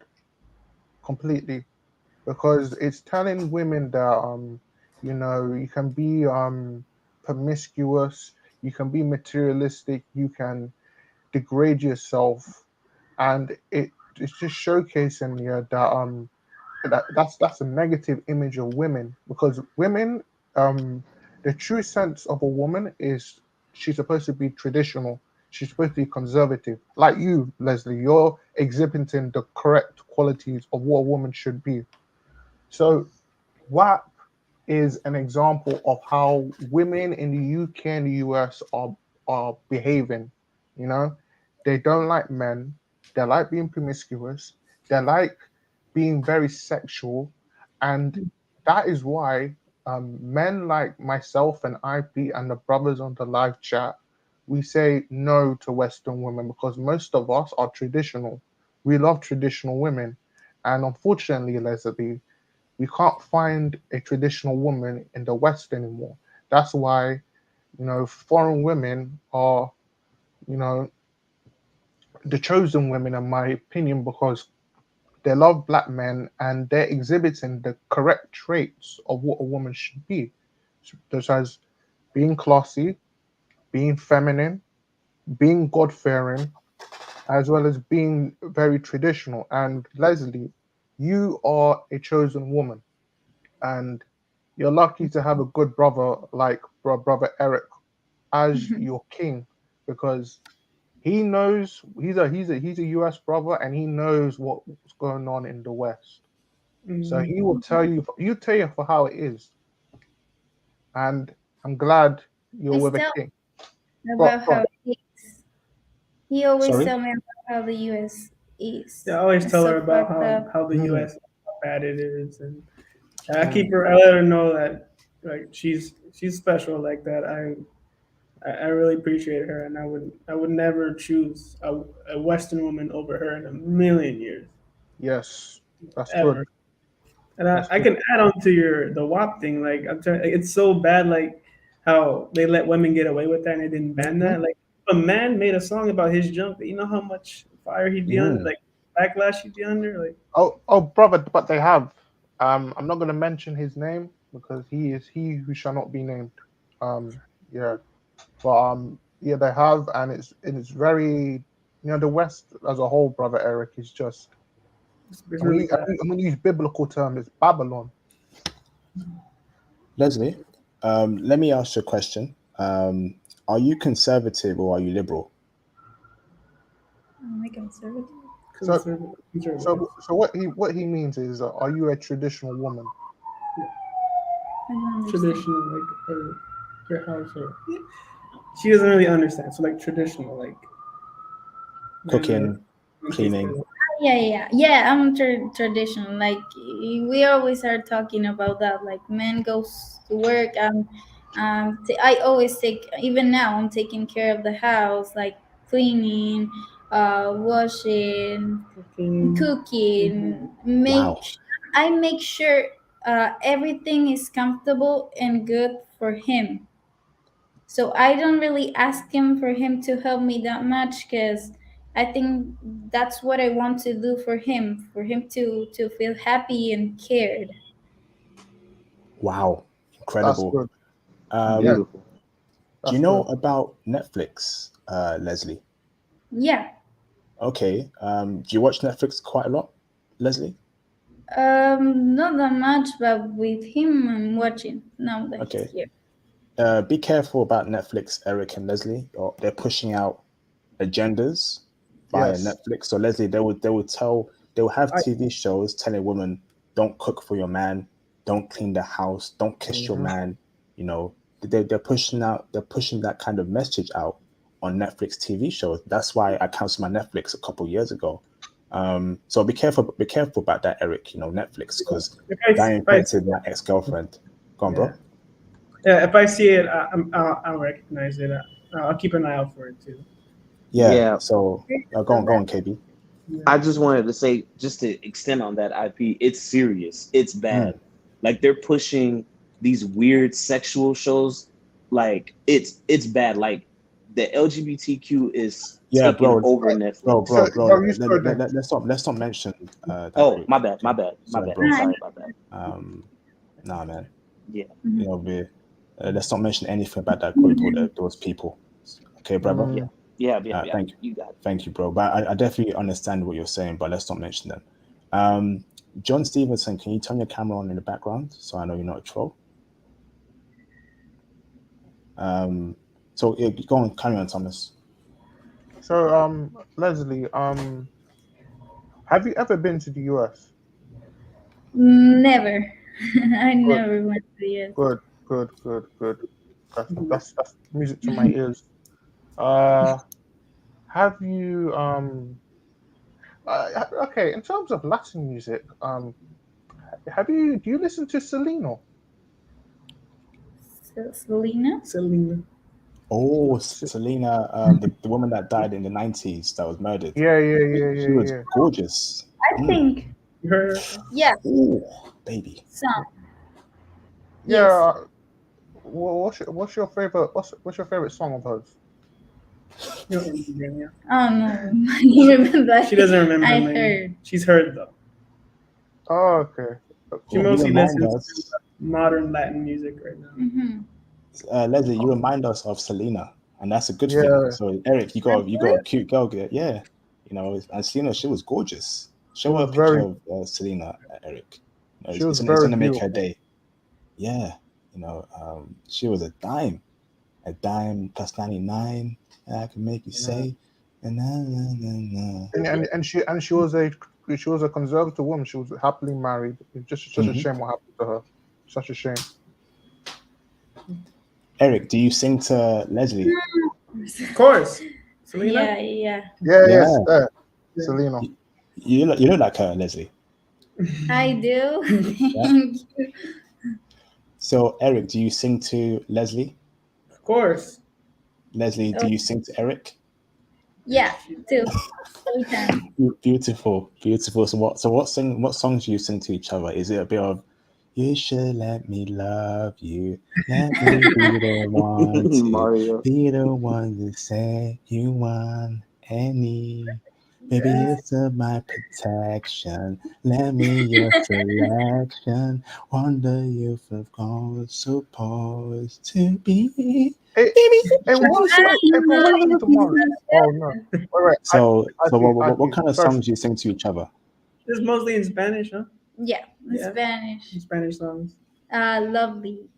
completely because it's telling women that you can be promiscuous, you can be materialistic, you can degrade yourself, and it's just showcasing that that's a negative image of women because women, um the true sense of a woman is she's supposed to be traditional, she's supposed to be conservative, like you, Leslie, you're exhibiting the correct qualities of what a woman should be. So WAP is an example of how women in the UK and the US are behaving. You know, they don't like men. They like being promiscuous. They like being very sexual, and that is why men like myself and IP and the brothers on the live chat, we say no to Western women because most of us are traditional. We love traditional women, and unfortunately, Leslie, we can't find a traditional woman in the West anymore. That's why, foreign women are, you know, the chosen women, in my opinion, because they love black men and they're exhibiting the correct traits of what a woman should be, such as being classy, being feminine, being God fearing, as well as being very traditional. And Leslie, you are a chosen woman, and you're lucky to have a good brother like brother Eric as your king because he knows he's a US brother and he knows what's going on in the West. So Mhm. he will tell you for how it is. And I'm glad you're I with a tell king. about Go on. how he always Sorry? tell me about how the US Yeah, I is. always It's tell so her about fucked how up. how the Mm, U.S. how bad it is, and I keep mm, her. I let her know that like she's special like that. I really appreciate her, and I would never choose a Western woman over her in a million years yes, that's good. ever. And I, That's I good. can add on to the WAP thing. Like I'm telling, it's so bad. Like how they let women get away with that, and they didn't ban Mhm. that. Like if a man made a song about his junk, you know how much fire he'd be on, Mm. like backlash he'd be under. Like Oh, brother, but they have. I'm not going to mention his name because he is he who shall not be named. Yeah, but yeah, they have, and it's very, the West as a whole, brother Eric, is just. it's I'm really gonna, bad. I'm gonna use biblical terms. It's Babylon. Leslie, let me ask you a question. Are you conservative or are you liberal? I'm a conservative. So, Conservative. so what he means is, are you a traditional woman? I don't understand. Traditional, like her house, or she doesn't really understand. So like traditional, like Cooking, men takes care of cleaning. Yeah. I'm traditional. Like we always are talking about that. Like men goes to work. I always take. Even now, I'm taking care of the house, like cleaning, washing, cooking. Mhm. cooking. Wow. I make sure everything is comfortable and good for him. So I don't really ask him for him to help me that much because I think that's what I want to do for him to feel happy and cared. Wow. That's Incredible. good. Yeah, Um, Beautiful. do you that's know good. about Netflix, Leslie? Yeah. Okay. Do you watch Netflix quite a lot, Leslie? Not that much, but with him, I'm watching now that he's Okay. here. Be careful about Netflix, Eric and Leslie. Or they're pushing out agendas via Yes. Netflix. So Leslie, they will have TV shows telling women, don't cook for your man, don't clean the house, don't kiss your man. You know, they're pushing that kind of message out on Netflix TV shows. That's why I canceled my Netflix a couple years ago. So be careful about that, Eric. You know, Netflix, because that infected my ex-girlfriend. Go on, bro. Yeah, if I see it, I'll recognize it. I'll keep an eye out for it too. Yeah. So go on, KB. I just wanted to say, just to extend on that, IP, it's serious. It's bad. Like they're pushing these weird sexual shows. Like it's bad. Like the LGBTQ is taking over Netflix. Bro. Let's not mention that group. My bad. Sorry, bro. Sorry about that. Nah, man. Yeah. You know, let's not mention anything about that group or those people. Okay, brother. Yeah. Thank you. You got it. Thank you, bro. But I definitely understand what you're saying, but let's not mention them. John Stevenson, can you turn your camera on in the background so I know you're not a troll? So go on, carry on, Thomas. So, Leslie, have you ever been to the US? Never. I never went to the US. Good. That's music to my ears. Have you okay, in terms of Latin music, do you listen to Selena? Selena? Oh, Selena, the woman that died in the 90s that was murdered. Yeah. She was gorgeous. I think. Yeah. Ooh, baby. Some. Yeah. Yes. What's your favorite song of hers? Oh no, you remember? She doesn't remember. I heard. She's heard though. Oh, okay. She mostly listens to modern Latin music right now. Leslie, you remind us of Selena, and that's a good thing. So Eric, you got a cute girl. Yeah, you know, and Selena, she was gorgeous. Show her a picture of Selena, Eric. You know, it's gonna make her day. Yeah, you know, she was a dime plus 99. And I can make you say, and she was a conservative woman. She was happily married. It's just such a shame what happened to her. Such a shame. Eric, do you sing to Leslie? Of course. Selena? Yeah. Selena. You look like her, Leslie. I do. Thank you. So, Eric, do you sing to Leslie? Of course. Leslie, do you sing to Eric? Yeah, too. Beautiful. So what songs do you sing to each other? Is it a bit of "You should let me love you, let me be the one to be the one to say you want any? Maybe it's my protection. Let me your selection. Wonder if I've gone supposed to be." Hey, what's tomorrow? Oh no! All right. So what kind of songs do you sing to each other? It's mostly in Spanish, huh? Yeah, Spanish. Spanish songs. Lovely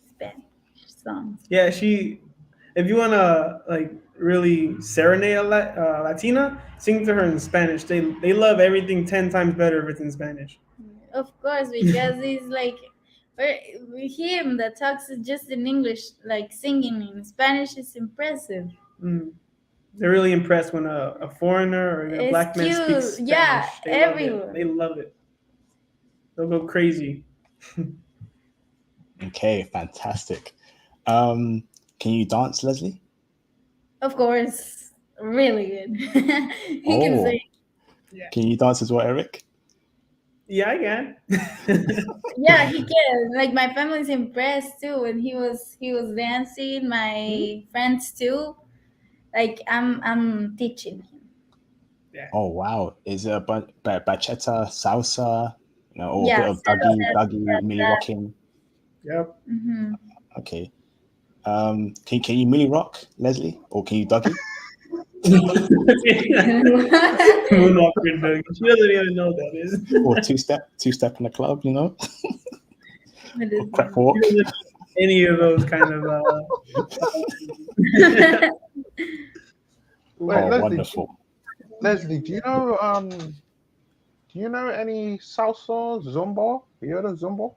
Spanish songs. Yeah, if you wanna like really serenade a Latina, sing to her in Spanish. They love everything 10 times better if it's in Spanish. Of course, because he's like him that talks just in English, like singing in Spanish is impressive. They're really impressed when a foreigner or a black man speaks Spanish. Yeah, everyone. They love it. They'll go crazy. Okay, fantastic. Can you dance, Leslie? Of course, really good. He can sing. Yeah. Can you dance as well, Eric? Yeah, I can. Yeah, he can. Like my family's impressed too, and he was dancing. My friends too. Like I'm teaching him. Yeah. Oh wow! Is it a bachata, salsa, or a bit of doggy, milli rocking? Yep. Okay. Can you milli rock, Leslie, or can you doggy? Moonwalker Dougie. She doesn't even know what that is. Or two-step in the club, you know? What Or is crap that? walk. She doesn't know any of those kind of. Wait, Oh, Leslie, wonderful. do you know any salsa, zumba? You heard of zumba?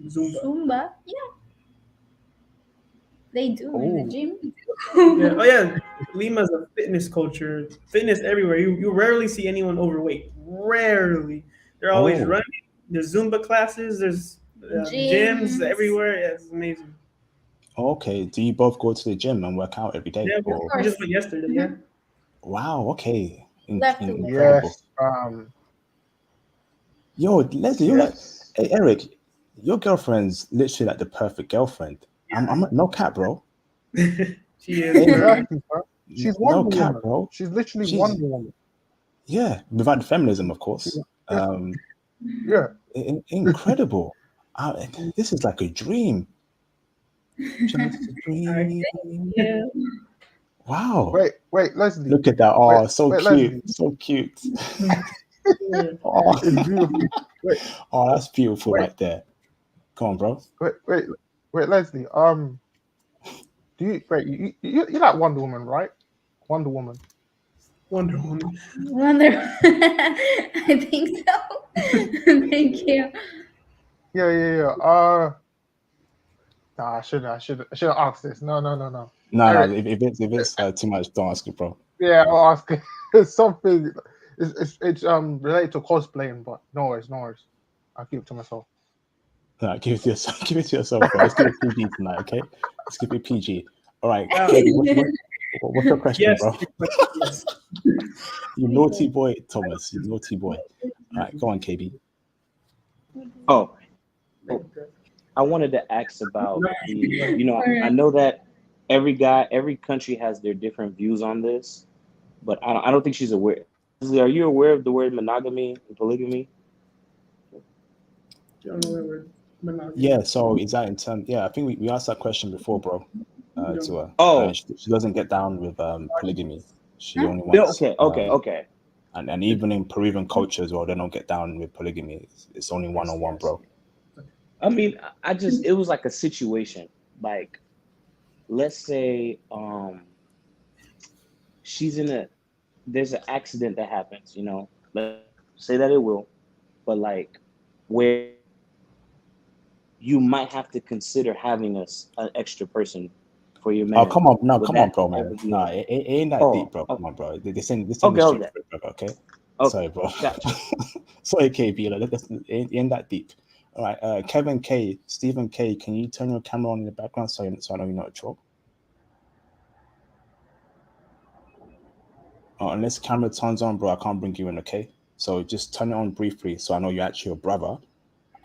Zumba. Zumba? Yeah, they do in the Oh, gym. Yeah. Oh yeah. Lima's a fitness culture. Fitness everywhere. You rarely see anyone overweight. Rarely. They're always Oh, running. There's Zumba classes. There's gyms Gyms. everywhere. Yeah, it's amazing. okay. Do you both go to the gym and work out every day? Yeah, Of Or we just course. went yesterday. Yeah. Mhm. wow, okay. Love to work out. Incredible. yes. Yo, Leslie, you're like, Yes. hey, Eric, your girlfriend's literally like the perfect girlfriend. I'm no cap, bro. She is. Hey, man, Exactly, bro. She's no Wonder cap, Woman. bro. She's literally She's Wonder Woman. yeah, without the feminism, of She's, course. yeah, yeah. Incredible. This is like a dream. Just a dream. Yeah. Wow. Wait, Leslie. Look at that. Oh, so Wait, cute. Leslie. So cute. Yeah. Oh, It's beautiful. Wait, oh, that's beautiful wait, right there. Come on, bro. wait, Leslie. Do you wait? You like Wonder Woman, right? Wonder Woman. Wonder Woman. Wonder. I think so. Thank you. Yeah. Nah, I should have asked this. No. No. Eric, If it's too much, don't ask it, bro. yeah, I'll ask it. It's something. It's related to cosplaying, but no worries. I'll keep it to myself. No, give it to yourself. Give it to yourself, bro. Let's keep it PG tonight, okay? Let's keep it PG. All right, Yeah. Katie, what's your question, Yes. bro? Yes. You naughty boy, Thomas. You naughty boy. All right, go on, KB. Oh, I wanted to ask about the, I know that every country has their different views on this, but I don't think she's aware. Are you aware of the word monogamy and polygamy? Don't know where we're monogamy. Yeah, so is that in terms? Yeah, I think we asked that question before, bro, to her. Oh, She doesn't get down with polygamy. She only yeah, wants. okay. And even in Peruvian culture as well, they don't get down with polygamy. It's only one-on-one, bro. I mean, it was like a situation. Like, let's say there's an accident that happens, let's say that it will, but like where you might have to consider having an extra person for your man. Oh, come on, no, Would come on, that bro, man. ever be No, a- it ain't that deep, bro. Come on, bro. This ain't the Okay, street, okay. bro. Okay. Okay, Sorry, bro. gotcha. Sorry, KB. Like, it ain't that deep. All right, Kevin K, Stephen K, can you turn your camera on in the background so I know you're not a troll? Oh, unless camera turns on, bro, I can't bring you in, okay? So just turn it on briefly so I know you're actually a brother,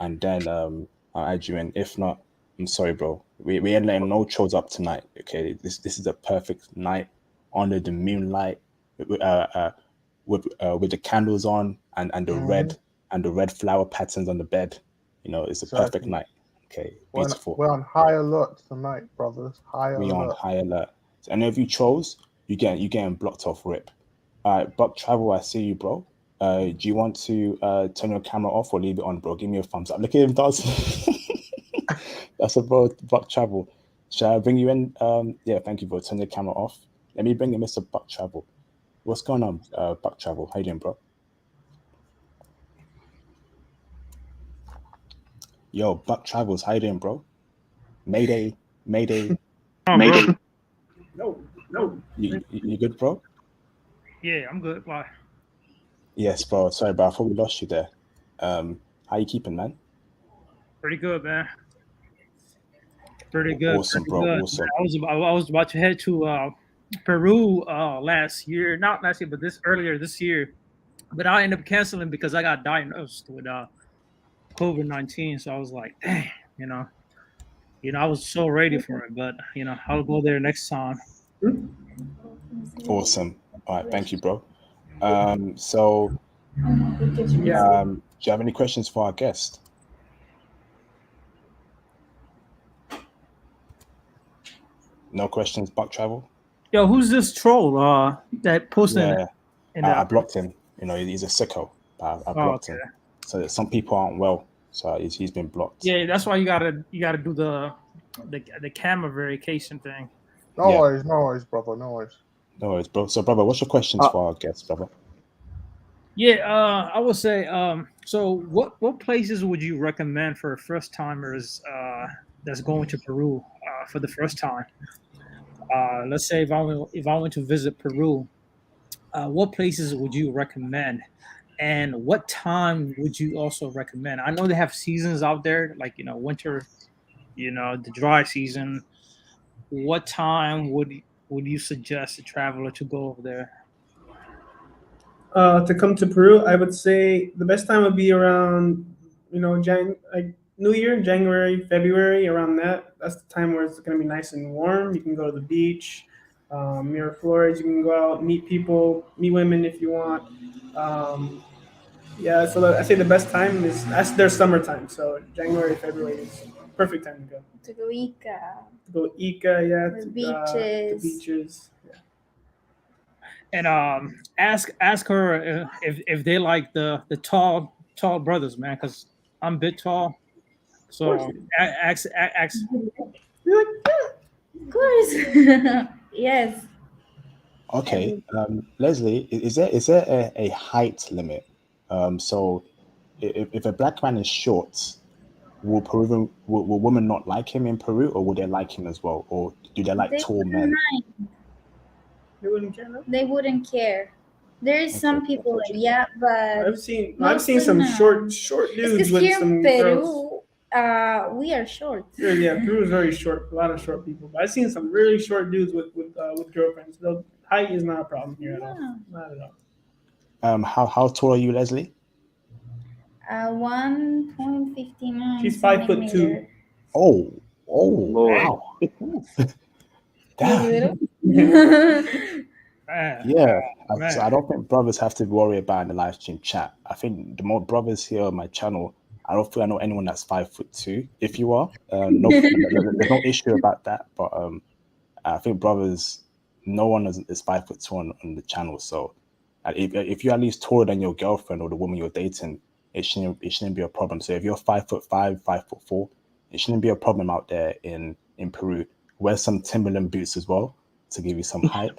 and then I'll add you in. If not, I'm sorry, bro. We ain't letting no trolls up tonight, okay? This is a perfect night under the moonlight, with the candles on and the red flower patterns on the bed. It's a perfect Exactly. night. Okay, beautiful. We're on high alert tonight, brothers. High We on alert. high alert. So any of you trolls, you getting blocked off rip. All right, Buck Travel, I see you, bro. Do you want to turn your camera off or leave it on, bro? Give me a thumbs up. Look at him dancing. That's a bro, Buck Travel. Shall I bring you in? Yeah, thank you, bro. Turn the camera off. Let me bring in Mr. Buck Travel. What's going on, Buck Travel? How you doing, bro? Yo, Buck Travels, how you doing, bro? Mayday. Mayday. No. You good, bro? Yeah, I'm good. Why? Yes, bro. Sorry, bro. I thought we lost you there. How you keeping, man? Pretty good, man. Pretty good. Awesome, pretty bro. good. Awesome. I was about to head to Peru last year, not last year, but earlier this year. But I ended up canceling because I got diagnosed with COVID-19. So I was like, dang, I was so ready for it. But I'll go there next time. Awesome. All right, thank you, bro. So, do you have any questions for our guest? No questions, Buck Travel? Yo, who's this troll? That posted Yeah, in I the. blocked him. You know, he's a sicko. I Oh, blocked okay. him. So some people aren't well, so he's been blocked. Yeah, that's why you gotta do the camera verification thing. No Yeah. worries, brother. No worries. No worries, bro. So, brother, what's your questions for our guests, brother? Yeah, I would say. So, what places would you recommend for first timers that's going to Peru for the first time? Let's say if I went to visit Peru, what places would you recommend, and what time would you also recommend? I know they have seasons out there, like winter, the dry season. What time would you suggest a traveler to go over there? To come to Peru, I would say the best time would be around, like New Year, January, February, around that. That's the time where it's going to be nice and warm. You can go to the beach, Miraflores. You can go out, meet people, meet women if you want. Um, yeah, so I say the best time is that's their summertime. So January, February is perfect time to go. To go Ica, To go Ica, yeah, the to beaches. beaches. Yeah. And ask her if they like the tall brothers, man, because I'm a bit tall. So ask. You're like, Of course. Yes. Okay, Leslie, is there a height limit? So if a black man is short, will women not like him in Peru, or will they like him as well, or do they like They tall wouldn't men? mind. you wouldn't care, no? They wouldn't care. There is Okay. some people like, yeah, but I've seen mostly some no. short It's dudes because with here some in girls. Peru, we are short. Yeah, Peru is very short. A lot of short people. But I've seen some really short dudes with girlfriends. The height is not a problem here at all. Yeah. Not at all. How tall are you, Leslie? 1.59 She's 5'2". centimeter. Oh, Lord. wow. You Damn. little? Yeah. Man. So I don't think brothers have to worry about in the live stream chat. I think the more brothers here on my channel, I don't think I know anyone that's 5'2". If you are, no, there's no issue about that. But I think brothers, no one is 5'2" on the channel. So if you're at least taller than your girlfriend or the woman you're dating, it shouldn't be a problem. So if you're 5'5", 5'4", it shouldn't be a problem out there in Peru. Wear some Timberland boots as well to give you some height.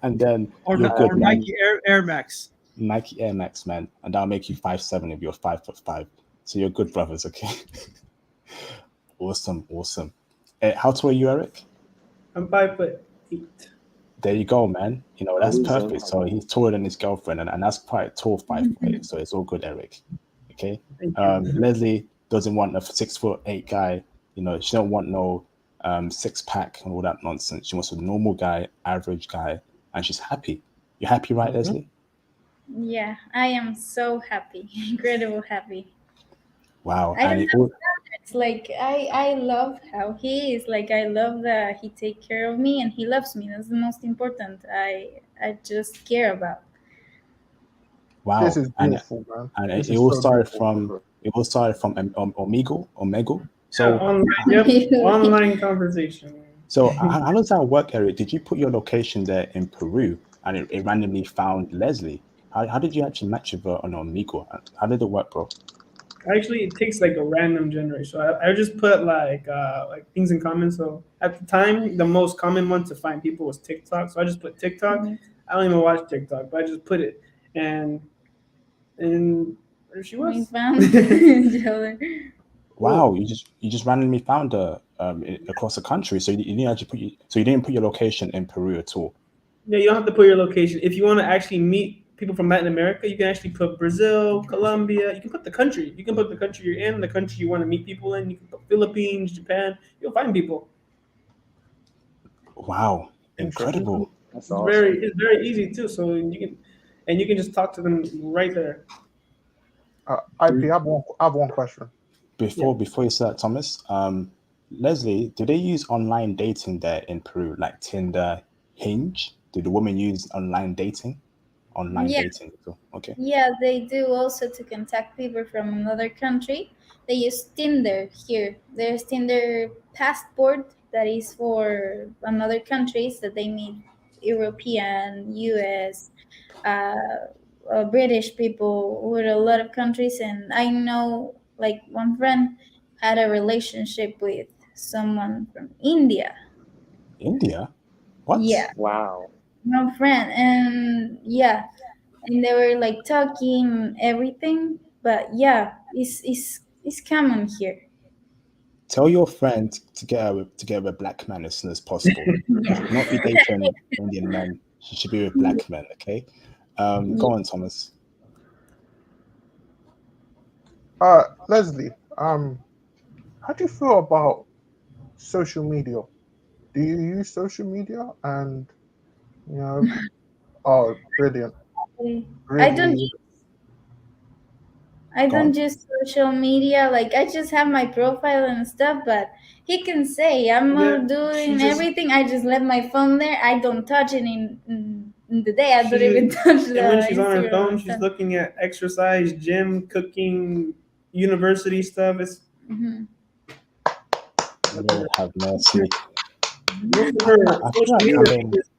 And then Or, you're good, or man. Nike Air Max. Nike Air Max, man, and that'll make you 5'7" if you're 5'5". So you're good brothers, okay? Awesome. How tall are you, Eric? I'm 5'8". There you go, man. You know, that's Awesome. perfect. So he's taller than his girlfriend, and that's quite tall, 5'8". So it's all good, Eric. Okay. Thank you. Leslie doesn't want a 6'8" guy. You know, she don't want no 6-pack and all that nonsense. She wants a normal guy, average guy, and she's happy. You're happy, right, Leslie? Yeah, I am so happy. Incredible happy. Wow. I And don't know. It's like I love how he is. Like I love that he take care of me and he loves me. That's the most important. I just care about. wow. This is beautiful, man. And This it is all so started beautiful. from Omegle. So Online conversation. so how does that work, Eric? Did you put your location there in Peru and it randomly found Leslie? How did you actually match with her on Omegle? How did it work, bro? Actually, it takes like a random generator. So I just put like things in common. So at the time, the most common one to find people was TikTok. So I just put TikTok. I don't even watch TikTok, but I just put it, and there she We was. found each other. Wow, you just randomly found her across the country. So you didn't actually you didn't put your location in Peru at all. Yeah, you don't have to put your location. If you want to actually meet people from Latin America, you can actually put Brazil, Colombia. You can put the country. You can put the country you're in, the country you want to meet people in. You can put Philippines, Japan. You'll find people. Wow, incredible. That's It's awesome. very easy too. So you can just talk to them right there. IP, I have one question. Before you say that, Thomas, Leslie, do they use online dating there in Peru, like Tinder, Hinge? Do the women use online dating? online Yeah. dating. So, okay. Yeah, they do also to contact people from another country. They use Tinder here. There's Tinder passport that is for another countries that they meet European, US, British people with a lot of countries. And I know like one friend had a relationship with someone from India. India? What? Yeah, Wow. one friend. And yeah, and they were like talking everything, but yeah, it's common here. Tell your friend to get with a black man as soon as possible. She should not be dating Indian men. She should be with black men. Okay. Yeah. Go on, Thomas. Leslie, how do you feel about social media? Do you use social media? And you know, oh, brilliant, I don't really. I Go don't on. use social media. Like I just have my profile and stuff, but he can say I'm Yeah, not she doing just everything. I just left my phone there. I don't touch it in the day. I don't even she touch and when the she's on her Instagram phone, and she's stuff. looking at exercise, gym, cooking, university stuff. It's Hmm. Lord have mercy. most of I feel like, her I feel social like media I'm feed being. is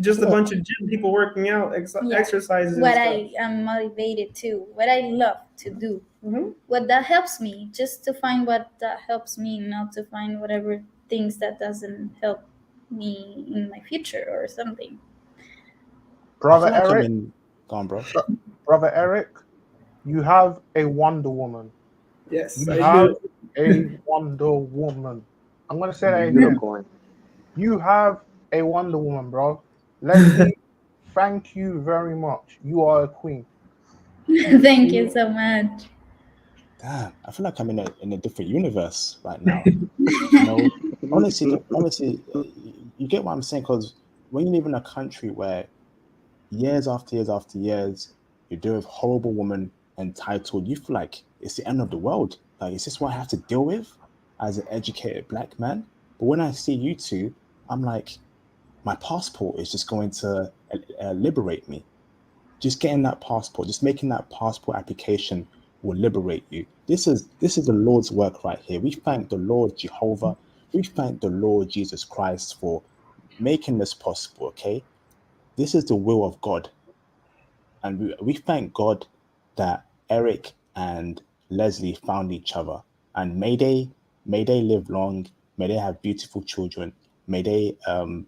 just a Yeah. bunch of gym people working out, Yeah, exercises and what stuff. I am motivated to, what I love to do, Hmm. what that helps me, just to find what that helps me, not to find whatever things that doesn't help me in my future or something. I feel Brother like I'm Eric, in. Go on, bro. brother Eric, you have a Wonder Woman. Yes, You I have do. a Wonder Woman. I'm gonna say that again. Unicorn. You have a Wonder Woman, bro. Leslie, thank you very much. You are a queen. Thank you so much. Damn, I feel like I'm in a different universe right now. You know, honestly, you get what I'm saying? Because when you live in a country where years after years after years, you deal with horrible woman entitled, you feel like it's the end of the world. Like, is this what I have to deal with as an educated black man? But when I see you two, I'm like, my passport is just going to liberate me. Just getting that passport, just making that passport application will liberate you. This is the Lord's work right here. We thank the Lord Jehovah. We thank the Lord Jesus Christ for making this possible. Okay, this is the will of God, and we thank God that Eric and Leslie found each other. And may they live long, may they have beautiful children, may they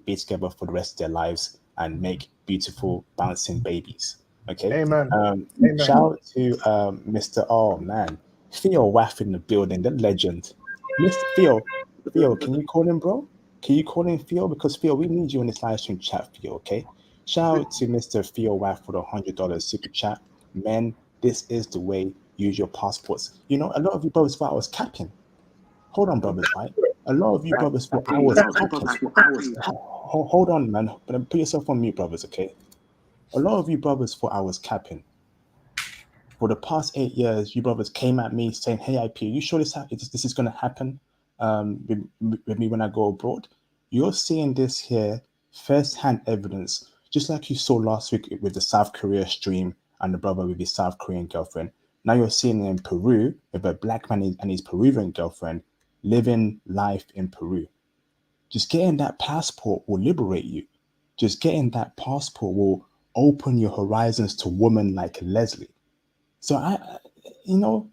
be together for the rest of their lives and make beautiful bouncing babies. Okay. Amen. Amen. Shout out to Mr. Oh man, Theo Waff in the building, the legend. Mr. Theo, can you call him, bro? Can you call him Theo? Because Theo, we need you in this live stream chat, Theo. Okay. Shout out to Mr. Theo Waff for the $100 super chat. Men, this is the way. Use your passports. You know, a lot of you brothers thought I was capping. Hold on, brothers, right? A lot of you brothers thought I was capping. Hold on, man. But put yourself on mute, brothers, okay? A lot of you brothers thought I was capping. For the past 8 years, you brothers came at me saying, "Hey, IP, are you sure this is going to happen with me when I go abroad?" You're seeing this here, first-hand evidence, just like you saw last week with the South Korea stream and the brother with his South Korean girlfriend. Now you're seeing it in Peru with a black man and his Peruvian girlfriend living life in Peru. Just getting that passport will liberate you. Just getting that passport will open your horizons to women like Leslie. So you know,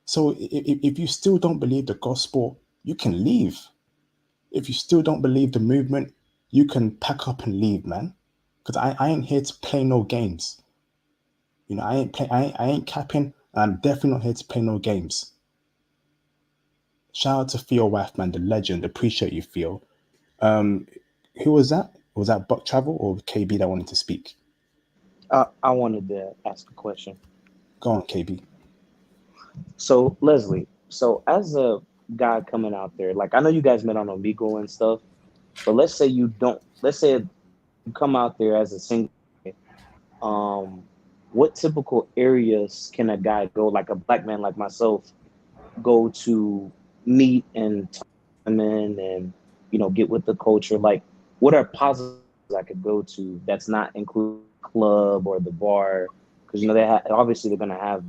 so if you still don't believe the gospel, you can leave. If you still don't believe the movement, you can pack up and leave, man. Because I ain't here to play no games. You know, I ain't capping, and I'm definitely not here to play no games. Shout out to Theo Waff, man, the legend. Appreciate you, Theo. Um, who was that? Was that Buck Travel or KB that wanted to speak? I wanted to ask a question. Go on, KB. So Leslie, so as a guy coming out there, like I know you guys met on Omegle and stuff, but let's say you don't. Let's say you come out there as a single. Um, what typical areas can a guy go, like a black man like myself, go to meet and talk to women and get with the culture? Like, what are positives I could go to that's not including club or the bar, because you know obviously they're gonna have.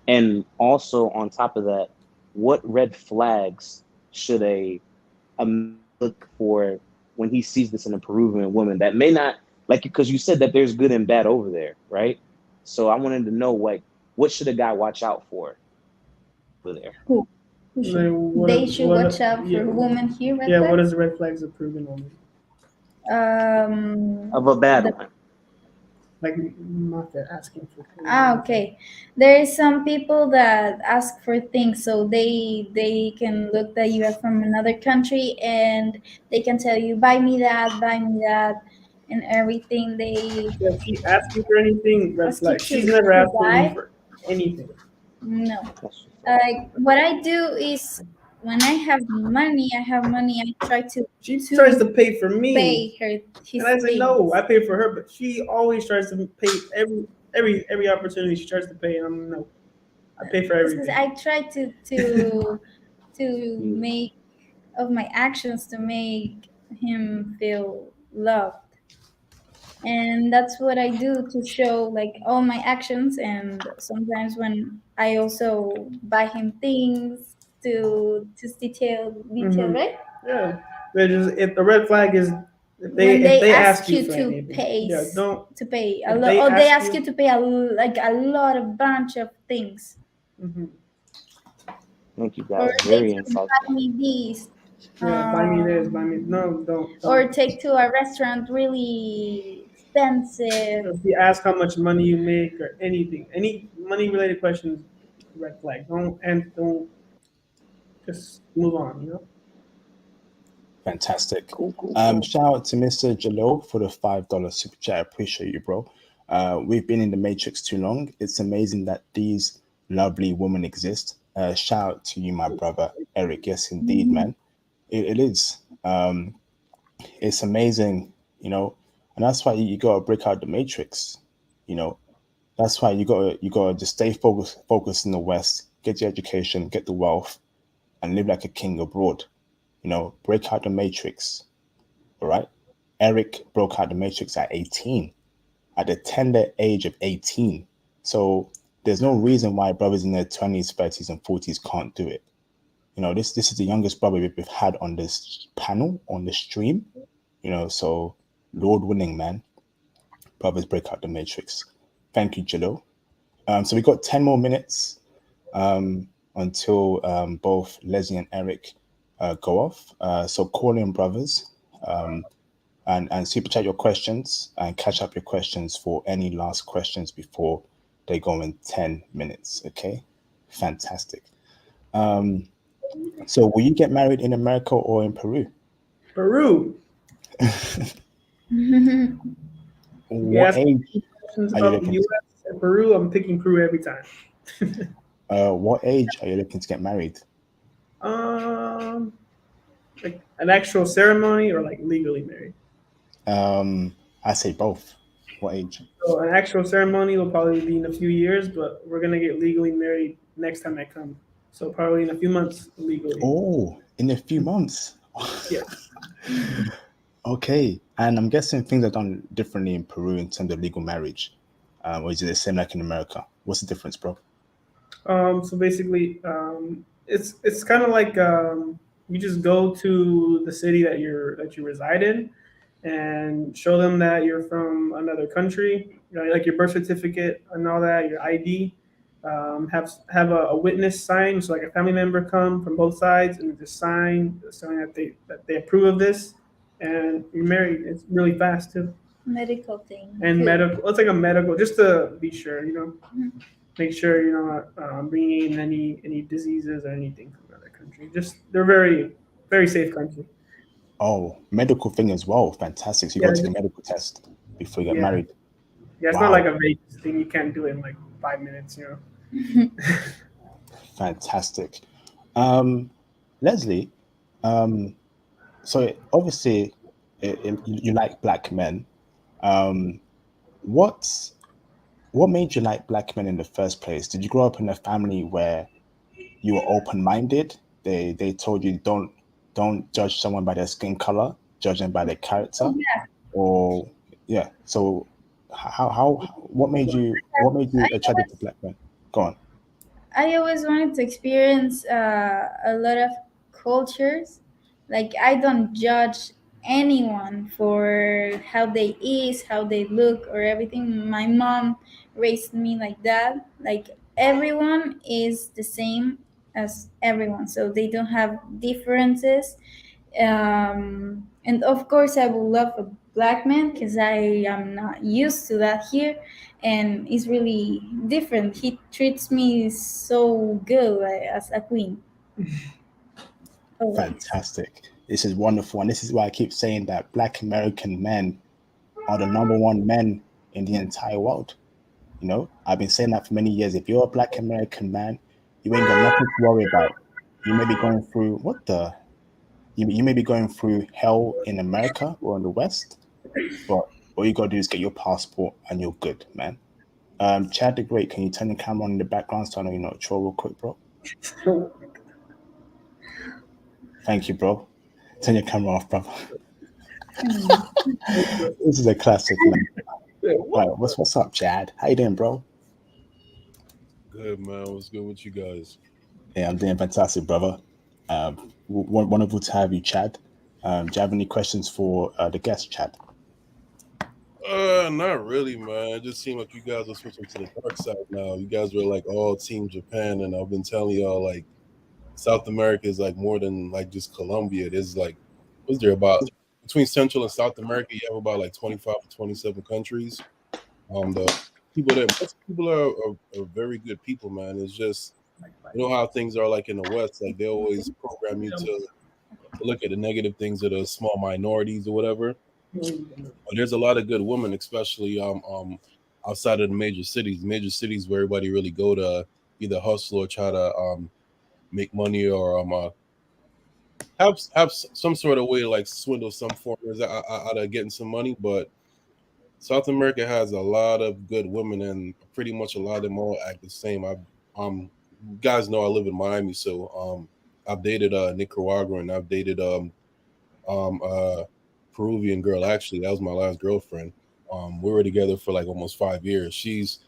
And also on top of that, what red flags should a man look for when he sees this in a Peruvian woman that may not like, because you said that there's good and bad over there, right? So I wanted to know, like, what should a guy watch out for over there? Who Like, should they should watch out yeah, for women here? Red yeah, what flags? is the red flags of Peruvian women? Of a bad The one. Like, not that asking for. okay. There is some people that ask for things, so they can look that you are from another country, and they can tell you, buy me that, and everything. They Yeah, if she asks you for anything, red ask you flag. She's never to asking me buy. for anything. No. That's Like what I do is when I have money, I try She tries to to pay for me, pay her his and I say no. things. I pay for her, but she always tries to pay every opportunity. She tries to pay, and I'm no. I pay for Because everything. I try to Mm. make of my actions to make him feel loved. And that's what I do to show like all my actions, and sometimes when I also buy him things to detail, Hmm. right? Yeah, they just if the red flag is When if they they ask ask you you for anything, yeah, don't. to pay a If lot, they or they ask ask you, you to pay like a lot of bunch of things, hmm Thank you or guys. they Very tell me buy insightful. me these, yeah, buy me this, buy me no, or don't. take to a restaurant really expensive. If you ask how much money you make or anything, any money related questions, red flag. Don't just move on. You know. Fantastic. Cool, cool, cool. Shout out to Mr. Jalil for the $5 super chat. I appreciate you, bro. We've been in the Matrix too long. It's amazing that these lovely women exist. Shout out to you, my brother Eric. Yes, indeed, man. It is. It's amazing, and that's why you gotta break out the Matrix. You know, that's why you gotta just stay focused in the West, get your education, get the wealth, and live like a king abroad. Break out the Matrix. All right. Eric broke out the Matrix at 18, at the tender age of 18. So there's no reason why brothers in their 20s, 30s, and 40s can't do it. This is the youngest brother we've had on this panel, on the stream. So Lord willing, man, brothers break out the Matrix. Thank you, Jalil. So we got 10 more minutes until both Leslie and Eric go off. So call in, brothers. And super chat your questions and catch up your questions for any last questions before they go in 10 minutes. Okay, fantastic. So will you get married in America or in Peru? Peru. If you What ask me age questions are you about the looking to, U.S. and Peru, I'm picking Peru every time. what age are you looking to get married? Um, like an actual ceremony or like legally married. I say both. What age? So an actual ceremony will probably be in a few years, but we're gonna get legally married next time I come. So probably in a few months legally. Oh, in a few months. Yeah. Okay, and I'm guessing things are done differently in Peru in terms of legal marriage. Or is it the same like in America? What's the difference, bro? So basically, it's kind of like you just go to the city that you reside in, and show them that you're from another country, like your birth certificate and all that, your ID. Have a witness sign, so like a family member come from both sides and just sign showing that they approve of this, and you're married. It's really fast too. Medical thing. And Good. medical, it's like a medical, just to be sure, Mhm. make sure you're not bringing in any diseases or anything from another country. Just they're very safe country. Oh, medical thing as well. Fantastic. So you Yeah, got to take a medical test before you get yeah, married. yeah. It's not Wow. like a Vegas thing. You can't do it in like 5 minutes. Fantastic. Leslie, so obviously you like black men. Um, what what made you like black men in the first place? Did you grow up in a family where you were open-minded? They told you don't judge someone by their skin color, judge them by their Oh character, yeah. or yeah. So what made you I attracted to black men? Go on. I always wanted to experience a lot of cultures. Like I don't judge anyone for how they is, how they look, or everything. My mom raised me like that. Like everyone is the same as everyone, so they don't have differences. And of course, I will love a black man because I am not used to that here, and it's really different. He treats me so good, like, as a queen always. Fantastic. This is wonderful, and this is why I keep saying that Black American men are the number one men in the entire world. You know, I've been saying that for many years. If you're a Black American man, you ain't got nothing to worry about. You may be going through what the you may be going through hell in America or in the West, but all you gotta do is get your passport and you're good, man. Chad the Great, can you turn the camera on in the background so I know you're not a troll real quick, bro? Thank you, bro. Turn your camera off, bro. This is a classic, man. Right, what's up, Chad? How you doing, bro? Good man, what's good with you guys? Yeah, I'm doing fantastic, brother. Wonderful to have you, Chad. Do you have any questions for the guest, Chad? Not really, man. It just seemed like you guys are switching to the dark side now. You guys were like all Team Japan, and I've been telling y'all like South America is like more than like just Colombia. There's like, what's there about between Central and South America? You have about like 25 to 27 countries. The people there, most people are very good people, man. It's just you know how things are like in the West, like they always program you to look at the negative things of the small minorities or whatever. But there's a lot of good women, especially outside of the major cities. Major cities where everybody really go to either hustle or try to make money or have some sort of way to like swindle some foreigners out of getting some money. But South America has a lot of good women, and pretty much a lot of them all act the same. I you guys know I live in Miami, so I've dated Nicaraguan, I've dated uh Peruvian girl. Actually, that was my last girlfriend. We were together for like almost 5 years. She's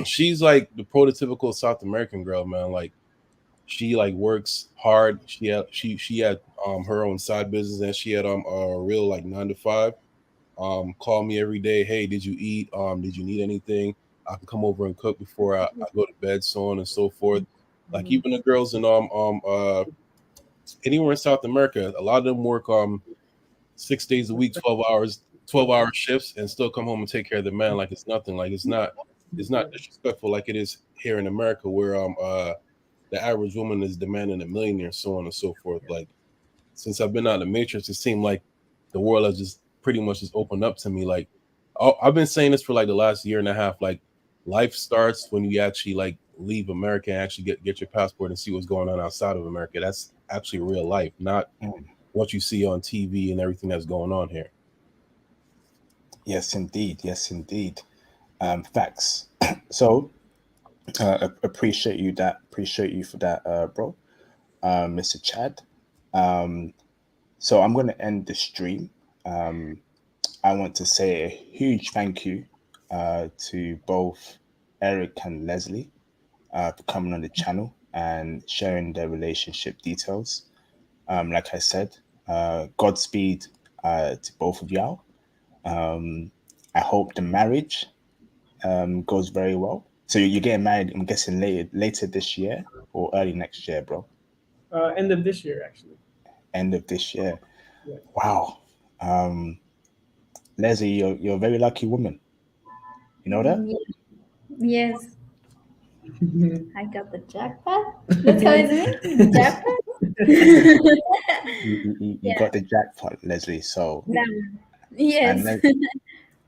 she's like the prototypical South American girl, man. Like she like works hard. She had her own side business, and she had a real like 9 to 5. Call me every day. Hey, did you eat? Did you need anything? I can come over and cook before I go to bed, so on and so forth. Like even the girls in anywhere in South America, a lot of them work 6 days a week, 12 hours, 12-hour shifts, and still come home and take care of the man like it's nothing. Like it's not disrespectful like it is here in America, where the average woman is demanding a millionaire, so on and so forth. Like since I've been out of the matrix, it seemed like the world has just pretty much just opened up to me. Like I've been saying this for like the last year and a half. Like life starts when you actually like leave America and actually get your passport and see what's going on outside of America. That's actually real life, not what you see on TV and everything that's going on here. Yes, indeed. Yes, indeed. Facts. So, appreciate you that. Appreciate you for that, bro, Mr. Chad. Um, so I'm going to end the stream. I want to say a huge thank you to both Eric and Leslie for coming on the channel and sharing their relationship details. Like I said, Godspeed to both of y'all. I hope the marriage goes very well. So you're getting married, I'm guessing later this year or early next year, bro. End of this year, actually. End of this year. Yeah. Wow. Leslie, you're a very lucky woman. You know that? Yes, I got the jackpot. That's how it's meant. Jackpot. You Yeah. got the jackpot, Leslie. So, That one. and Yes.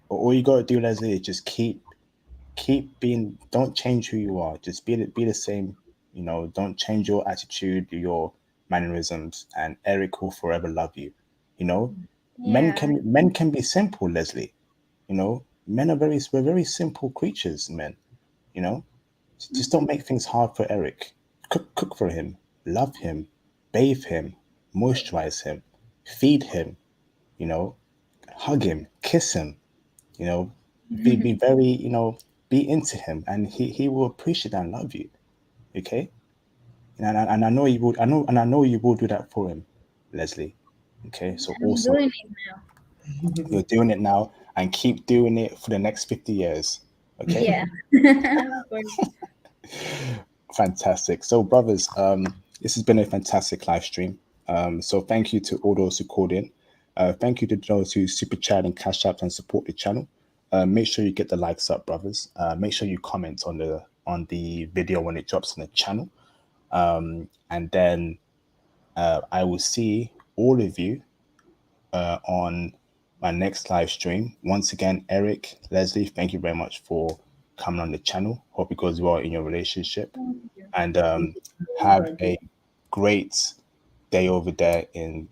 all you got to do, Leslie, is just keep being. Don't change who you are. Just be the same. You know, don't change your attitude, your mannerisms, and Eric will forever love you. You know, Yeah. men can be simple, Leslie. You know, men are we're very simple creatures, men. You know, just don't make things hard for Eric. Cook for him, love him, bathe him, moisturize him, feed him, you know, hug him, kiss him, you know, be very, be into him, and he will appreciate and love you. Okay. And I know you would. I know you will do that for him, Leslie. Okay. So I'm awesome. doing it now. You're doing it now, and keep doing it for the next 50 years. Okay. Yeah. Of course. Fantastic. So, brothers, this has been a fantastic live stream. So thank you to all those who called in. Thank you to those who super chat and cash out and support the channel. Make sure you get the likes up, brothers. Make sure you comment on the video when it drops on the channel. And then I will see all of you on my next live stream. Once again, Eric, Leslie, thank you very much for coming on the channel. Hope it goes well in your relationship. And have Thank you. a great day over there in